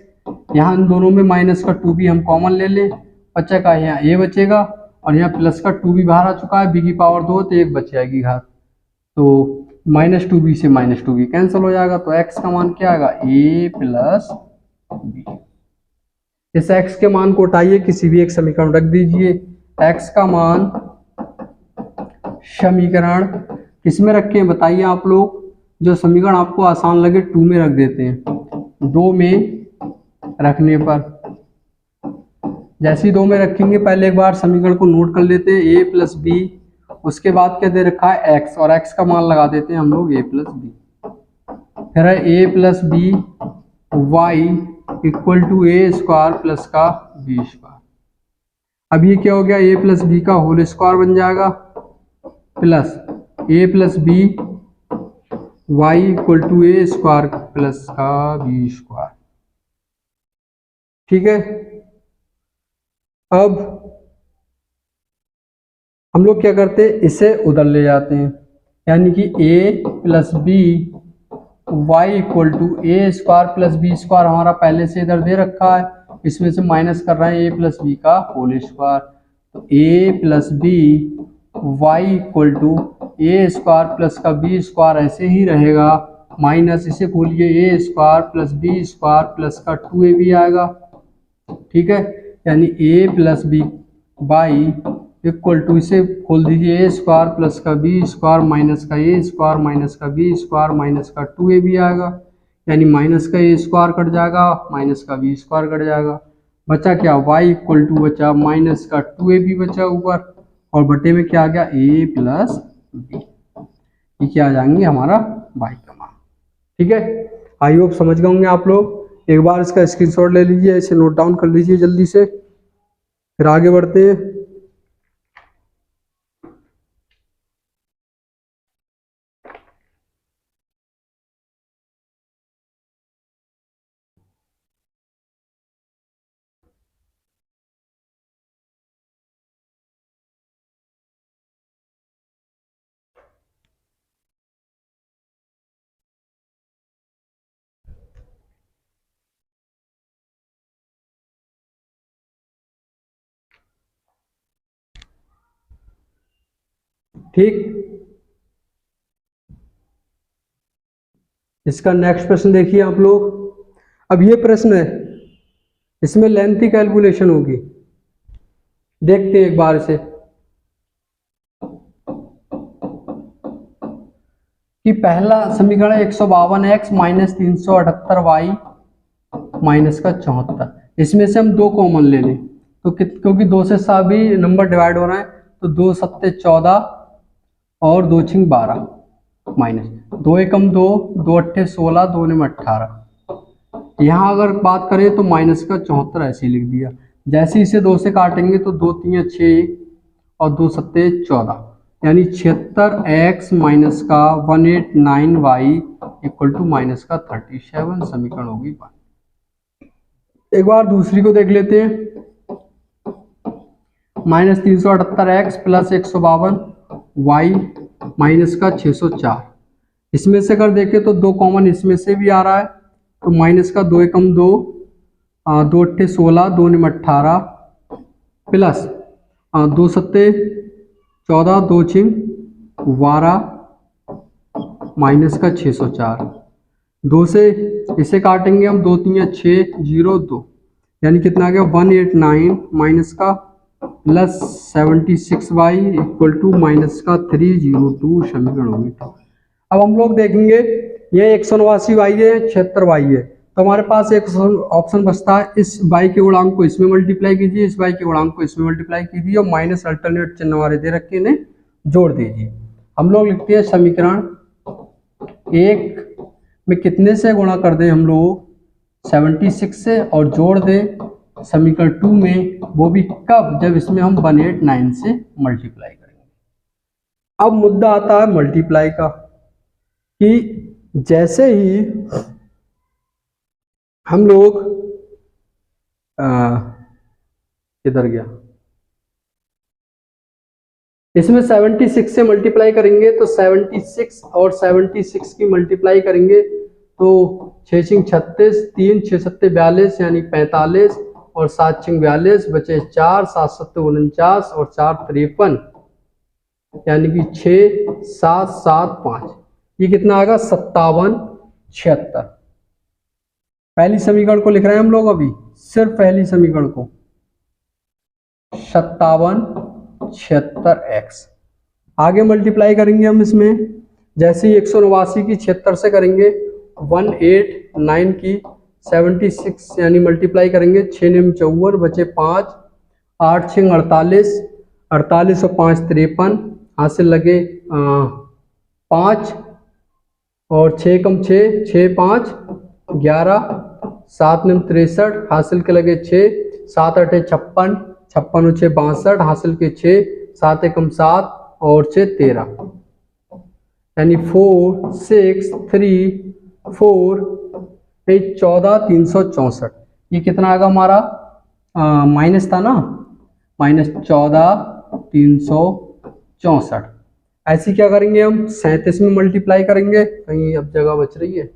यहाँ इन दोनों में माइनस का 2b हम कॉमन ले लें, बचा का यहाँ a बचेगा, और यहाँ प्लस का 2b बाहर आ चुका है, b की पावर 2 तो एक बच जाएगी घात, तो माइनस 2b से माइनस 2b कैंसिल हो जाएगा, तो x का मान क्या आएगा, a प्लस बी। इस x के मान को उठाइए, किसी भी एक समीकरण रख दीजिए, x का मान समीकरण किस में रखें बताइए आप लोग, जो समीकरण आपको आसान लगे 2 में रख देते हैं, 2 में रखने पर, जैसे ही 2 में रखेंगे पहले एक बार समीकरण को नोट कर लेते हैं, a प्लस बी, उसके बाद क्या दे रखा है x, और x का मान लगा देते हैं हम लोग a प्लस बी, फिर है a plus B Y equal to A square plus का बी स्क्वायर। अब ये क्या हो गया, a प्लस बी का होल स्क्वायर बन जाएगा, plus a plus B Y equal to A square plus का बी स्क्वायर। ठीक है, अब हम लोग क्या करते हैं, इसे उधर ले जाते हैं, यानी कि a plus B Y equal to A square plus B square हमारा पहले से इधर दे रखा है, इसमें से माइनस कर रहे हैं a प्लस बी का होल स्क्वायर, तो a plus B Y equal to A square plus का बी स्क्वायर ऐसे ही रहेगा, माइनस इसे खोलिए A square plus B square plus का 2ab आएगा। ठीक है, यानी a plus B by equal to, इसे खोल दीजिए ए स्क्वायर प्लस का बी स्क्वायर माइनस का ए स्क्वायर माइनस का बी स्क्वायर माइनस का 2ab आएगा, यानी माइनस का ए स्क्वायर कट जाएगा माइनस का बी स्क्वायर कट जाएगा, बचा क्या y इक्वल टू बचा माइनस का 2ab बचा ऊपर, और बटे में क्या आ गया a प्लस बी, ये क्या आ जाएंगे हमारा y का मान। ठीक है, आई होप समझ गए होंगे आप लोग, एक बार इसका स्क्रीनशॉट ले लीजिए, इसे नोट डाउन कर लीजिए जल्दी से, फिर आगे बढ़ते हैं। ठीक, इसका नेक्स्ट प्रश्न देखिए आप लोग। अब ये प्रश्न है, इसमें लेंथ की कैलकुलेशन होगी, देखते हैं एक बार इसे, कि पहला समीकरण 152x माइनस 378y माइनस का 74, इसमें से हम 2 कॉमन ले लें, तो क्योंकि 2 से सभी नंबर डिवाइड हो रहे हैं, तो 2 सत्ते 14 और 2 छिंग 12 माइनस 2 एकम 2, 2 अट्ठे 16, 2 ने 18। यहाँ अगर बात करें तो माइनस का 74 ऐसे ही लिख दिया, जैसे इसे 2 से काटेंगे तो 2 3 6 और 2 सत्ते 14, यानी 76x माइनस का 189y इक्वल टू माइनस का 37 समीकरण होगी 1। एक बार दूसरी को देख लेते हैं। -378x प्लस 152y माइनस का 604। इसमें से अगर देखें तो 2 कॉमन इसमें से भी आ रहा है, तो माइनस का 2 एकम 2, 2 अट्ठे 16, 2 निम 18 प्लस 2 सत्ते 14, 2 छिंग 12 माइनस का 604। 2 से इसे काटेंगे हम, 2 3 6 0 2, यानी कितना आ गया 189 माइनस का plus 76y equal to minus का 302 समीकरण होगी। अब हम लोग देखेंगे ये 189y है, 76y है, तो हमारे पास एक ऑप्शन बचता है, इस y के गुणांक को इसमें मल्टीप्लाई कीजिए, इस y के गुणांक को इसमें मल्टीप्लाई कीजिए और माइनस अल्टरनेट चिन्ह हमारे दे रखे इन्हें जोड़ दीजिए। हम लोग लिखते हैं समीकरण 1 में कितने से गुणा कर दें हम लोग 76 से, और जोड़ दें समीकरण 2 में, वो भी कब, जब इसमें हम 189 से मल्टीप्लाई करेंगे। अब मुद्दा आता है मल्टीप्लाई का, कि जैसे ही हम लोग किधर गया, इसमें 76 से मल्टीप्लाई करेंगे तो 76 और 76 की मल्टीप्लाई करेंगे तो 6 छिंग 36, 3 6 सत्ते 42 यानी 45 और 7 छिंग 42 बचे 4, 7 सत्ते 49 और 4 53 यानी कि 6 7 7 5, ये कितना आएगा 57 76। पहली समीकरण को लिख रहे हैं हम लोग अभी, सिर्फ पहली समीकरण को 57 76x। आगे मल्टीप्लाई करेंगे हम इसमें, जैसे ही 189 की 76 से करेंगे, 189 की 76 यानी मल्टीप्लाई करेंगे, 6 निम 54 बचे 5, 8 छिंग 48, 48 और 5 53, हासिल लगे 5 और 6 कम 6 6 5 11, 7 निम 63, हासिल के लगे 6, 7 8 56, 56 और 6 62, हासिल के 6, 7 एकम 7 और 6 13, यानी 4 6 3 4 14 364। ये कितना आएगा हमारा, माइनस था ना, -14 364। ऐसी क्या करेंगे हम 37 में मल्टीप्लाई करेंगे, कहीं अब जगह बच रही है,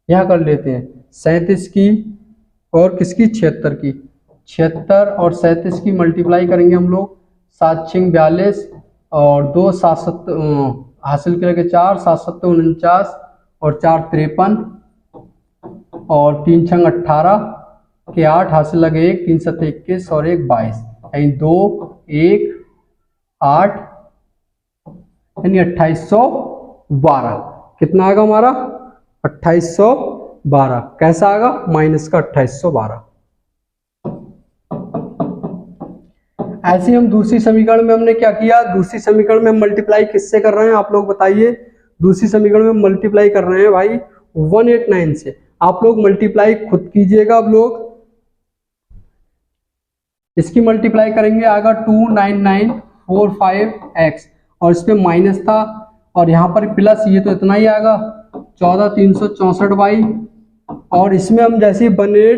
यहाँ कर लेते हैं 37 की और किसकी 76 की, 76 और 37 की मल्टीप्लाई करेंगे हम लोग, 7 छिंग 42 और 2 7 7 हासिल करेंगे 4, 7 7 49 और 4 53 और 3 छंग 18 के 8, हासिल लगे 1, 3 7 21 और 1 22, यानी 2 1 8 यानी 2812। कितना आएगा हमारा 2812। कैसा आएगा, माइनस का 2812। ऐसे हम दूसरी समीकरण में हमने क्या किया, दूसरी समीकरण में मल्टीप्लाई किससे कर रहे हैं आप लोग बताइए। दूसरी समीकरण में मल्टीप्लाई कर रहे हैं भाई 189 से। आप लोग मल्टीप्लाई खुद कीजिएगा। अब लोग इसकी मल्टीप्लाई करेंगे, आएगा 29945x और इस पे माइनस था और यहाँ पर प्लस, ये तो इतना ही आएगा 14364y। और इसमें हम जैसे 18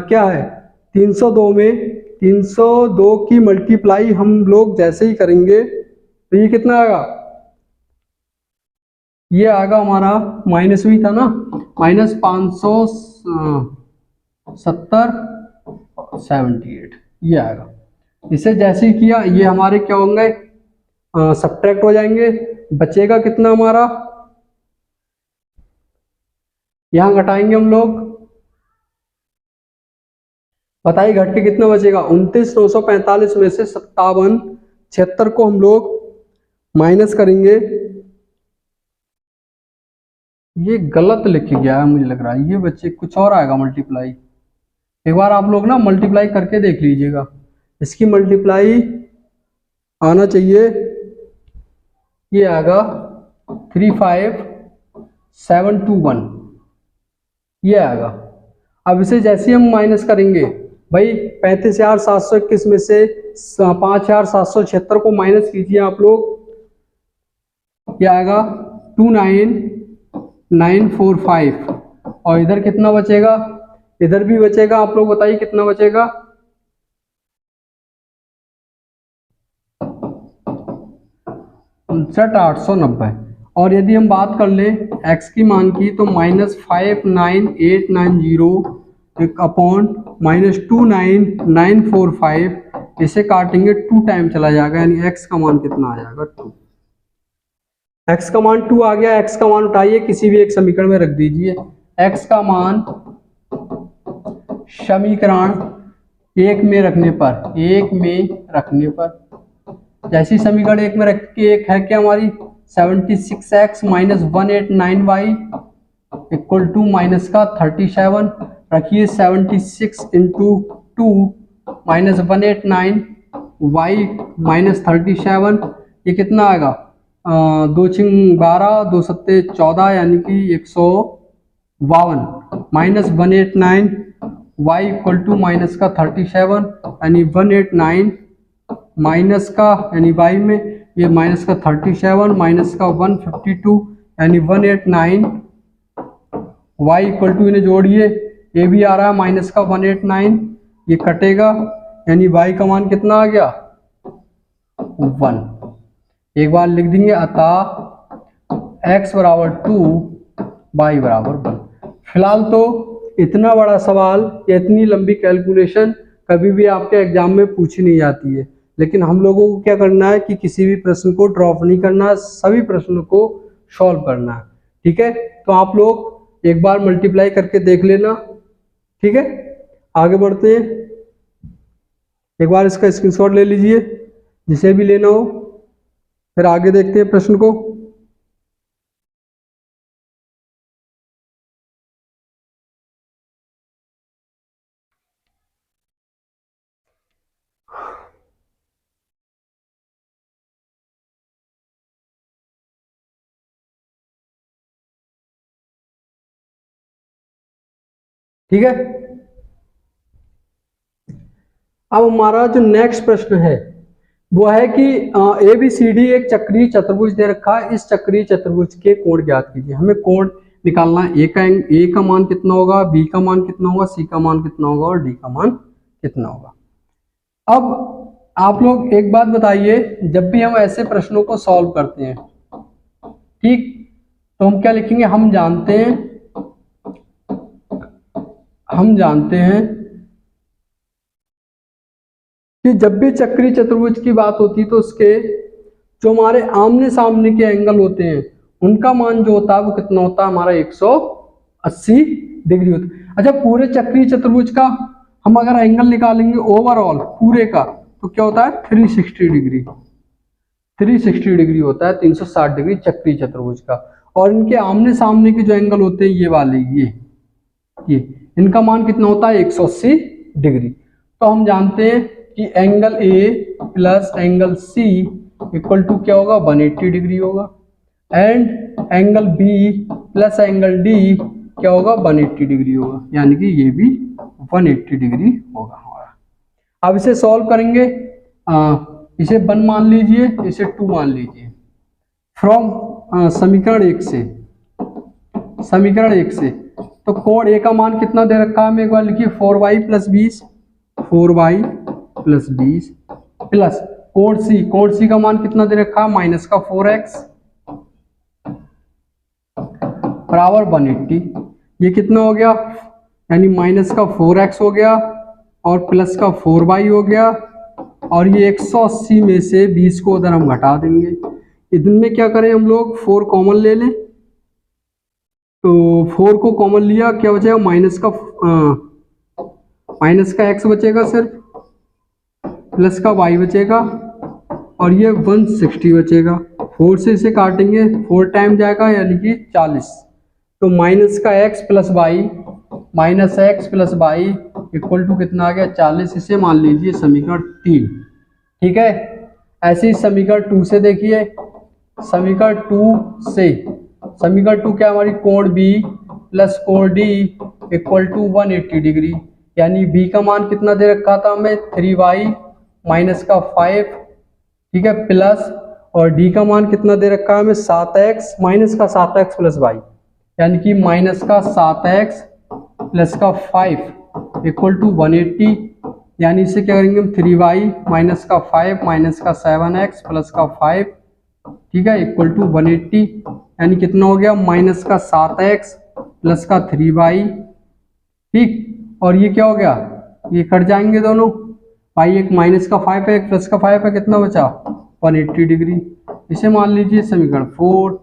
क्या है 302 में 302 की मल्टीप्लाई हम लोग जैसे ही करेंगे तो ये कितना आएगा, ये आएगा हमारा माइनस भी था ना, -570/78 ये आएगा। इसे जैसे ही किया ये हमारे क्या होंगे, सब्ट्रैक्ट हो जाएंगे। बचेगा कितना हमारा, यहां घटाएंगे हम लोग, बताइए घट के कितना बचेगा। 29,945 में से 5776 को हम लोग माइनस करेंगे। ये गलत लिख गया है मुझे लग रहा है, ये बच्चे कुछ और आएगा मल्टीप्लाई। एक बार आप लोग ना मल्टीप्लाई करके देख लीजिएगा। इसकी मल्टीप्लाई आना चाहिए, ये आएगा 35721 ये आएगा। अब इसे जैसे ही हम माइनस करेंगे भाई 35,721 में से 5776 को माइनस कीजिए आप लोग, क्या आएगा 29945, और इधर कितना बचेगा, इधर भी बचेगा, आप लोग बताइए कितना बचेगा, 59890। और यदि हम बात कर लें x की मान की तो -59890 अपॉन -29945, इसे काटेंगे 2 टाइम चला जाएगा, यानी x का मान कितना आ जाएगा 2। x का मान 2 आ गया। x का मान उठाइए किसी भी एक समीकरण में रख दीजिए। x का मान समीकरण 1 में रखने पर, जैसी समीकरण 1 में रख के, एक है क्या हमारी 76x minus 189y equal to minus का 37, रखिए 76 इंटू 2 माइनस 189y माइनस 37, ये कितना आएगा 2 छिंग 12, 2 सत्ते 14, यानी कि 152 minus 189y equal to minus का 37, यानी 189 माइनस का, यानी y में ये माइनस का 37 माइनस का 152, यानी 189 y इक्वल टू, इन्हें जोड़िए, ये भी आ रहा है माइनस का 189, ये कटेगा, यानी y का मान कितना आ गया 1। एक बार लिख देंगे, अतः x बराबर 2 y बराबर 1। फिलहाल तो इतना बड़ा सवाल या इतनी लंबी कैलकुलेशन कभी भी आपके एग्जाम में पूछी नहीं जाती है, लेकिन हम लोगों को क्या करना है कि किसी भी प्रश्न को ड्रॉप नहीं करना है, सभी प्रश्नों को सॉल्व करना है। ठीक है, तो आप लोग एक बार मल्टीप्लाई करके देख लेना। ठीक है, आगे बढ़ते हैं। एक बार इसका स्क्रीनशॉट ले लीजिए जिसे भी लेना हो, फिर आगे देखते हैं प्रश्न को। ठीक है, अब हमारा जो नेक्स्ट प्रश्न है वो है कि ABCD एक चक्रीय चतुर्भुज दे रखा है, इस चक्रीय चतुर्भुज के कोण ज्ञात कीजिए। हमें कोण निकालना है, A का मान कितना होगा, B का मान कितना होगा, C का मान कितना होगा और D का मान कितना होगा। अब आप लोग एक बात बताइए, जब भी हम ऐसे प्रश्नों को सॉल्व करते हैं, ठीक, तो हम क्या लिखेंगे, हम जानते हैं कि जब भी चक्रीय चतुर्भुज की बात होती है तो उसके जो हमारे आमने सामने के एंगल होते हैं उनका मान जो होता है वो कितना होता है, हमारा 180 डिग्री होता है। अच्छा, पूरे चक्रीय चतुर्भुज का हम अगर एंगल निकालेंगे ओवरऑल पूरे का, तो क्या होता है 360 डिग्री, 360 डिग्री होता है, 360 डिग्री चक्रीय चतुर्भुज का। और इनके आमने सामने के जो एंगल होते हैं ये वाले, ये इनका मान कितना होता है 180 डिग्री। तो हम जानते हैं कि angle A plus angle C equal to क्या होगा 180 डिग्री होगा, and angle B plus angle D क्या होगा 180 डिग्री होगा, यानी कि ये भी 180 डिग्री होगा हमारा। अब इसे सॉल्व करेंगे, इसे 1 मान लीजिए, इसे 2 मान लीजिए। फ्रॉम समीकरण 1 से तो कोण A का मान कितना दे रखा है हमें, एक बार लिखिए 4y प्लस 20 प्लस कोण C का मान कितना दे रखा है माइनस का 4x बराबर 180। ये कितना हो गया, यानी माइनस का 4x हो गया और प्लस का 4y हो गया, और ये 180 में से 20 को उधर हम घटा देंगे। इनमें क्या करें हम लोग, 4 कॉमन ले लें, तो 4 को कॉमन लिया, क्या बचेगा माइनस का x बचेगा सिर्फ, प्लस का y बचेगा, और ये 160 बचेगा। 4 से इसे काटेंगे, 4 टाइम जाएगा यानी कि 40, तो माइनस का x plus y equal to कितना आ गया 40। इसे मान लीजिए समीकरण 3। ठीक है, ऐसे ही समीकरण 2 से देखिए, समीकरण 2 क्या हमारी, कोण B प्लस कोण D इक्वल टू 180 डिग्री, यानी B का मान कितना दे रखा था हमें 3y माइनस का 5, ठीक है, प्लस, और डी का मान कितना दे रखा है हमें 7x माइनस का 7x प्लस वाई, यानी कि माइनस का 7x प्लस का 5 इक्वल टू 180, यानी इसे क्या करेंगे हम 3y माइनस का 5 माइनस का 7x प्लस का 5, ठीक है, इक्वल टू 180, यानी कितना हो गया माइनस का 7x प्लस का 3y, ठीक, और ये क्या हो गया, ये कट जाएंगे दोनों भाई, एक माइनस का 5 है एक प्लस का 5 है, कितना बचा 180 डिग्री। इसे मान लीजिए समीकरण 4।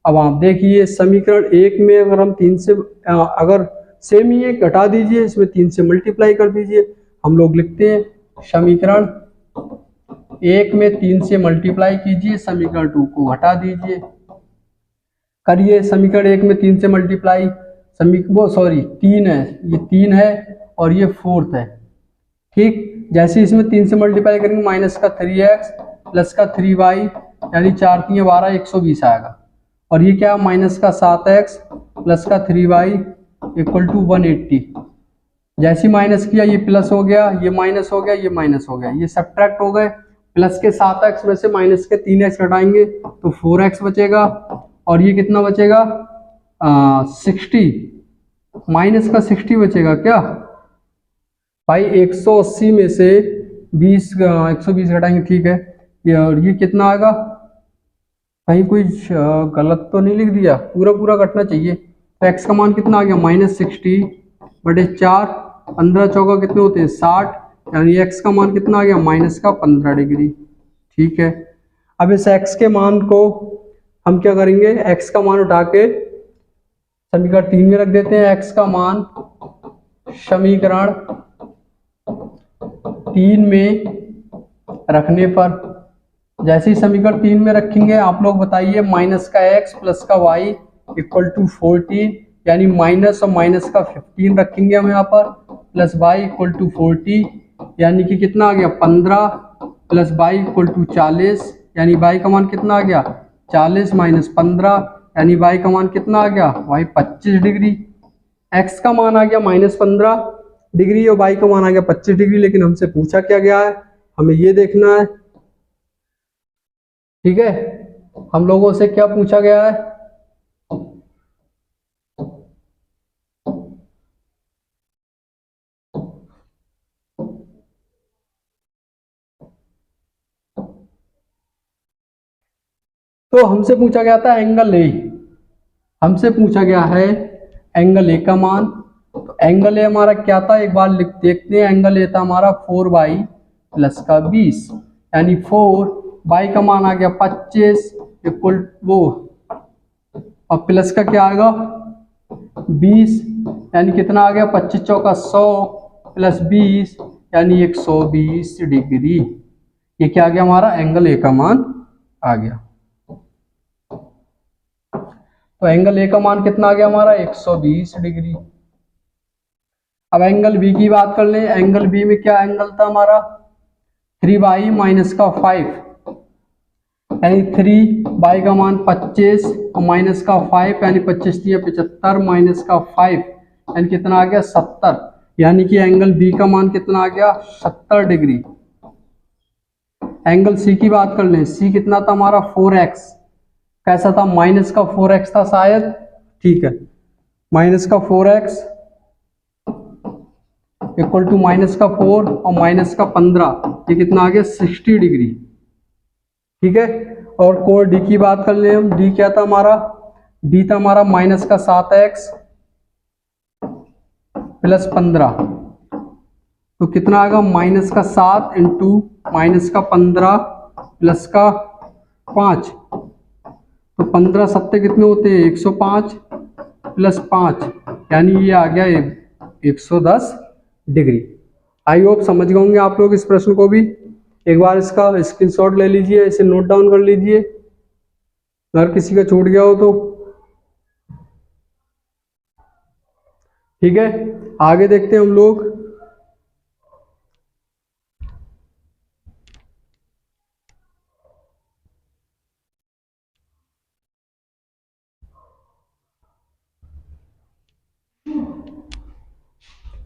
अब आप देखिए समीकरण 1 में अगर हम 3 से अगर सेम ही है घटा दीजिए, इसमें 3 से मल्टीप्लाई कर दीजिए। हम लोग लिखते हैं समीकरण 1 में 3 से मल्टीप्लाई कीजिए, समीकरण 2 को घटा दीजिए। करिए समीकरण 1 में 3 से मल्टीप्लाई, वो सॉरी 3 है, ये 3 है और ये 4 है, ठीक। जैसे इसमें 3 से मल्टीप्लाई करेंगे माइनस का 3x प्लस का 3y, यानी 4 3 12 120 आएगा, और ये क्या माइनस का 7x प्लस का 3y इक्वल टू 180। जैसे माइनस किया ये प्लस हो गया, ये माइनस हो गया, ये माइनस हो गया, ये सब्ट्रैक्ट हो गए। प्लस के 7x में से माइनस के 3x घटाएंगे तो 4x बचेगा, और ये कितना बचेगा 60, माइनस का 60 बचेगा क्या भाई, 180 में से 120 घटाएंगे, ठीक है, और ये कितना आएगा, कहीं कोई गलत तो नहीं लिख दिया, पूरा पूरा कटना चाहिए। तो x का मान कितना आ गया -60/4, 15 चौका कितने होते हैं 60, यानी x का मान कितना आ गया -15 डिग्री, ठीक है। अब इस x के मान को हम क्या करेंगे, x का मान उठा के समीकरण 3 में रख देते हैं। x का मान समीकरण 3 में रखने पर, जैसे ही समीकरण 3 में रखेंगे आप लोग बताइए, माइनस का x प्लस का y इक्वल टू 14, यानी माइनस और माइनस का 15 रखेंगे हम यहाँ पर, प्लस y इक्वल टू 40, यानी कि कितना आ गया 15 प्लस y इक्वल टू 40, यानी y का मान कितना आ गया 40 माइनस 15, यानी y का मान कितना आ गया y 25 डिग्री। x का मान आ गया -15 डिग्री और y का मान आ गया 25 डिग्री, लेकिन हमसे पूछा क्या गया है, हमें ये देखना है, ठीक है। हम लोगों से क्या पूछा गया है, तो हमसे पूछा गया था एंगल ए, हमसे पूछा गया है एंगल ए का मान। तो एंगल ए हमारा क्या था, एक बार लिख देखते हैं। एंगल ए था हमारा 4y प्लस का 20, यानी 4y का मान आ गया 25 इक्वल वो, और प्लस का क्या आएगा 20, यानी कितना आ गया 25 चौका 100 प्लस 20, यानी 120 डिग्री। ये क्या आ गया हमारा एंगल ए का मान आ गया। तो एंगल ए का मान कितना आ गया हमारा 120 डिग्री। अब एंगल बी की बात कर ले। एंगल बी में क्या एंगल था हमारा 3y माइनस का 5, यानी 3y का मान 25 और माइनस का 5, यानी 25 दिया 75 माइनस का 5, यानी कितना आ गया 70, यानी कि एंगल बी का मान कितना आ गया 70 डिग्री। एंगल सी की बात कर लें। सी कितना था हमारा 4x, कैसा था माइनस का 4x था शायद, ठीक है, माइनस का 4x इक्वल टू माइनस का 4 और माइनस का 15, ये कितना आ गया 60 डिग्री, ठीक है। और कोण डी की बात कर ले हम। डी क्या था हमारा, डी था हमारा माइनस का 7x प्लस 15, तो कितना आएगा माइनस का 7 इंटू माइनस का 15 प्लस का 5, तो 15 सत्ते कितने होते हैं 105 प्लस 5, यानी ये आ गया 110 डिग्री। आई होप समझ गए होंगे आप लोग इस प्रश्न को भी। एक बार इसका स्क्रीनशॉट ले लीजिए, इसे नोट डाउन कर लीजिए अगर किसी का छूट गया हो तो, ठीक है। आगे देखते हैं हम लोग।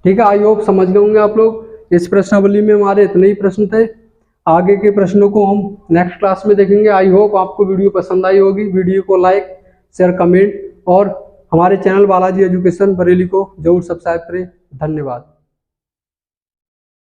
ठीक है, आई होप समझ गए होंगे आप लोग। इस प्रश्नावली में हमारे इतने ही प्रश्न थे। आगे के प्रश्नों को हम नेक्स्ट क्लास में देखेंगे। आई होप आपको वीडियो पसंद आई होगी। वीडियो को लाइक, शेयर, कमेंट और हमारे चैनल बालाजी एजुकेशन बरेली को जरूर सब्सक्राइब करें। धन्यवाद।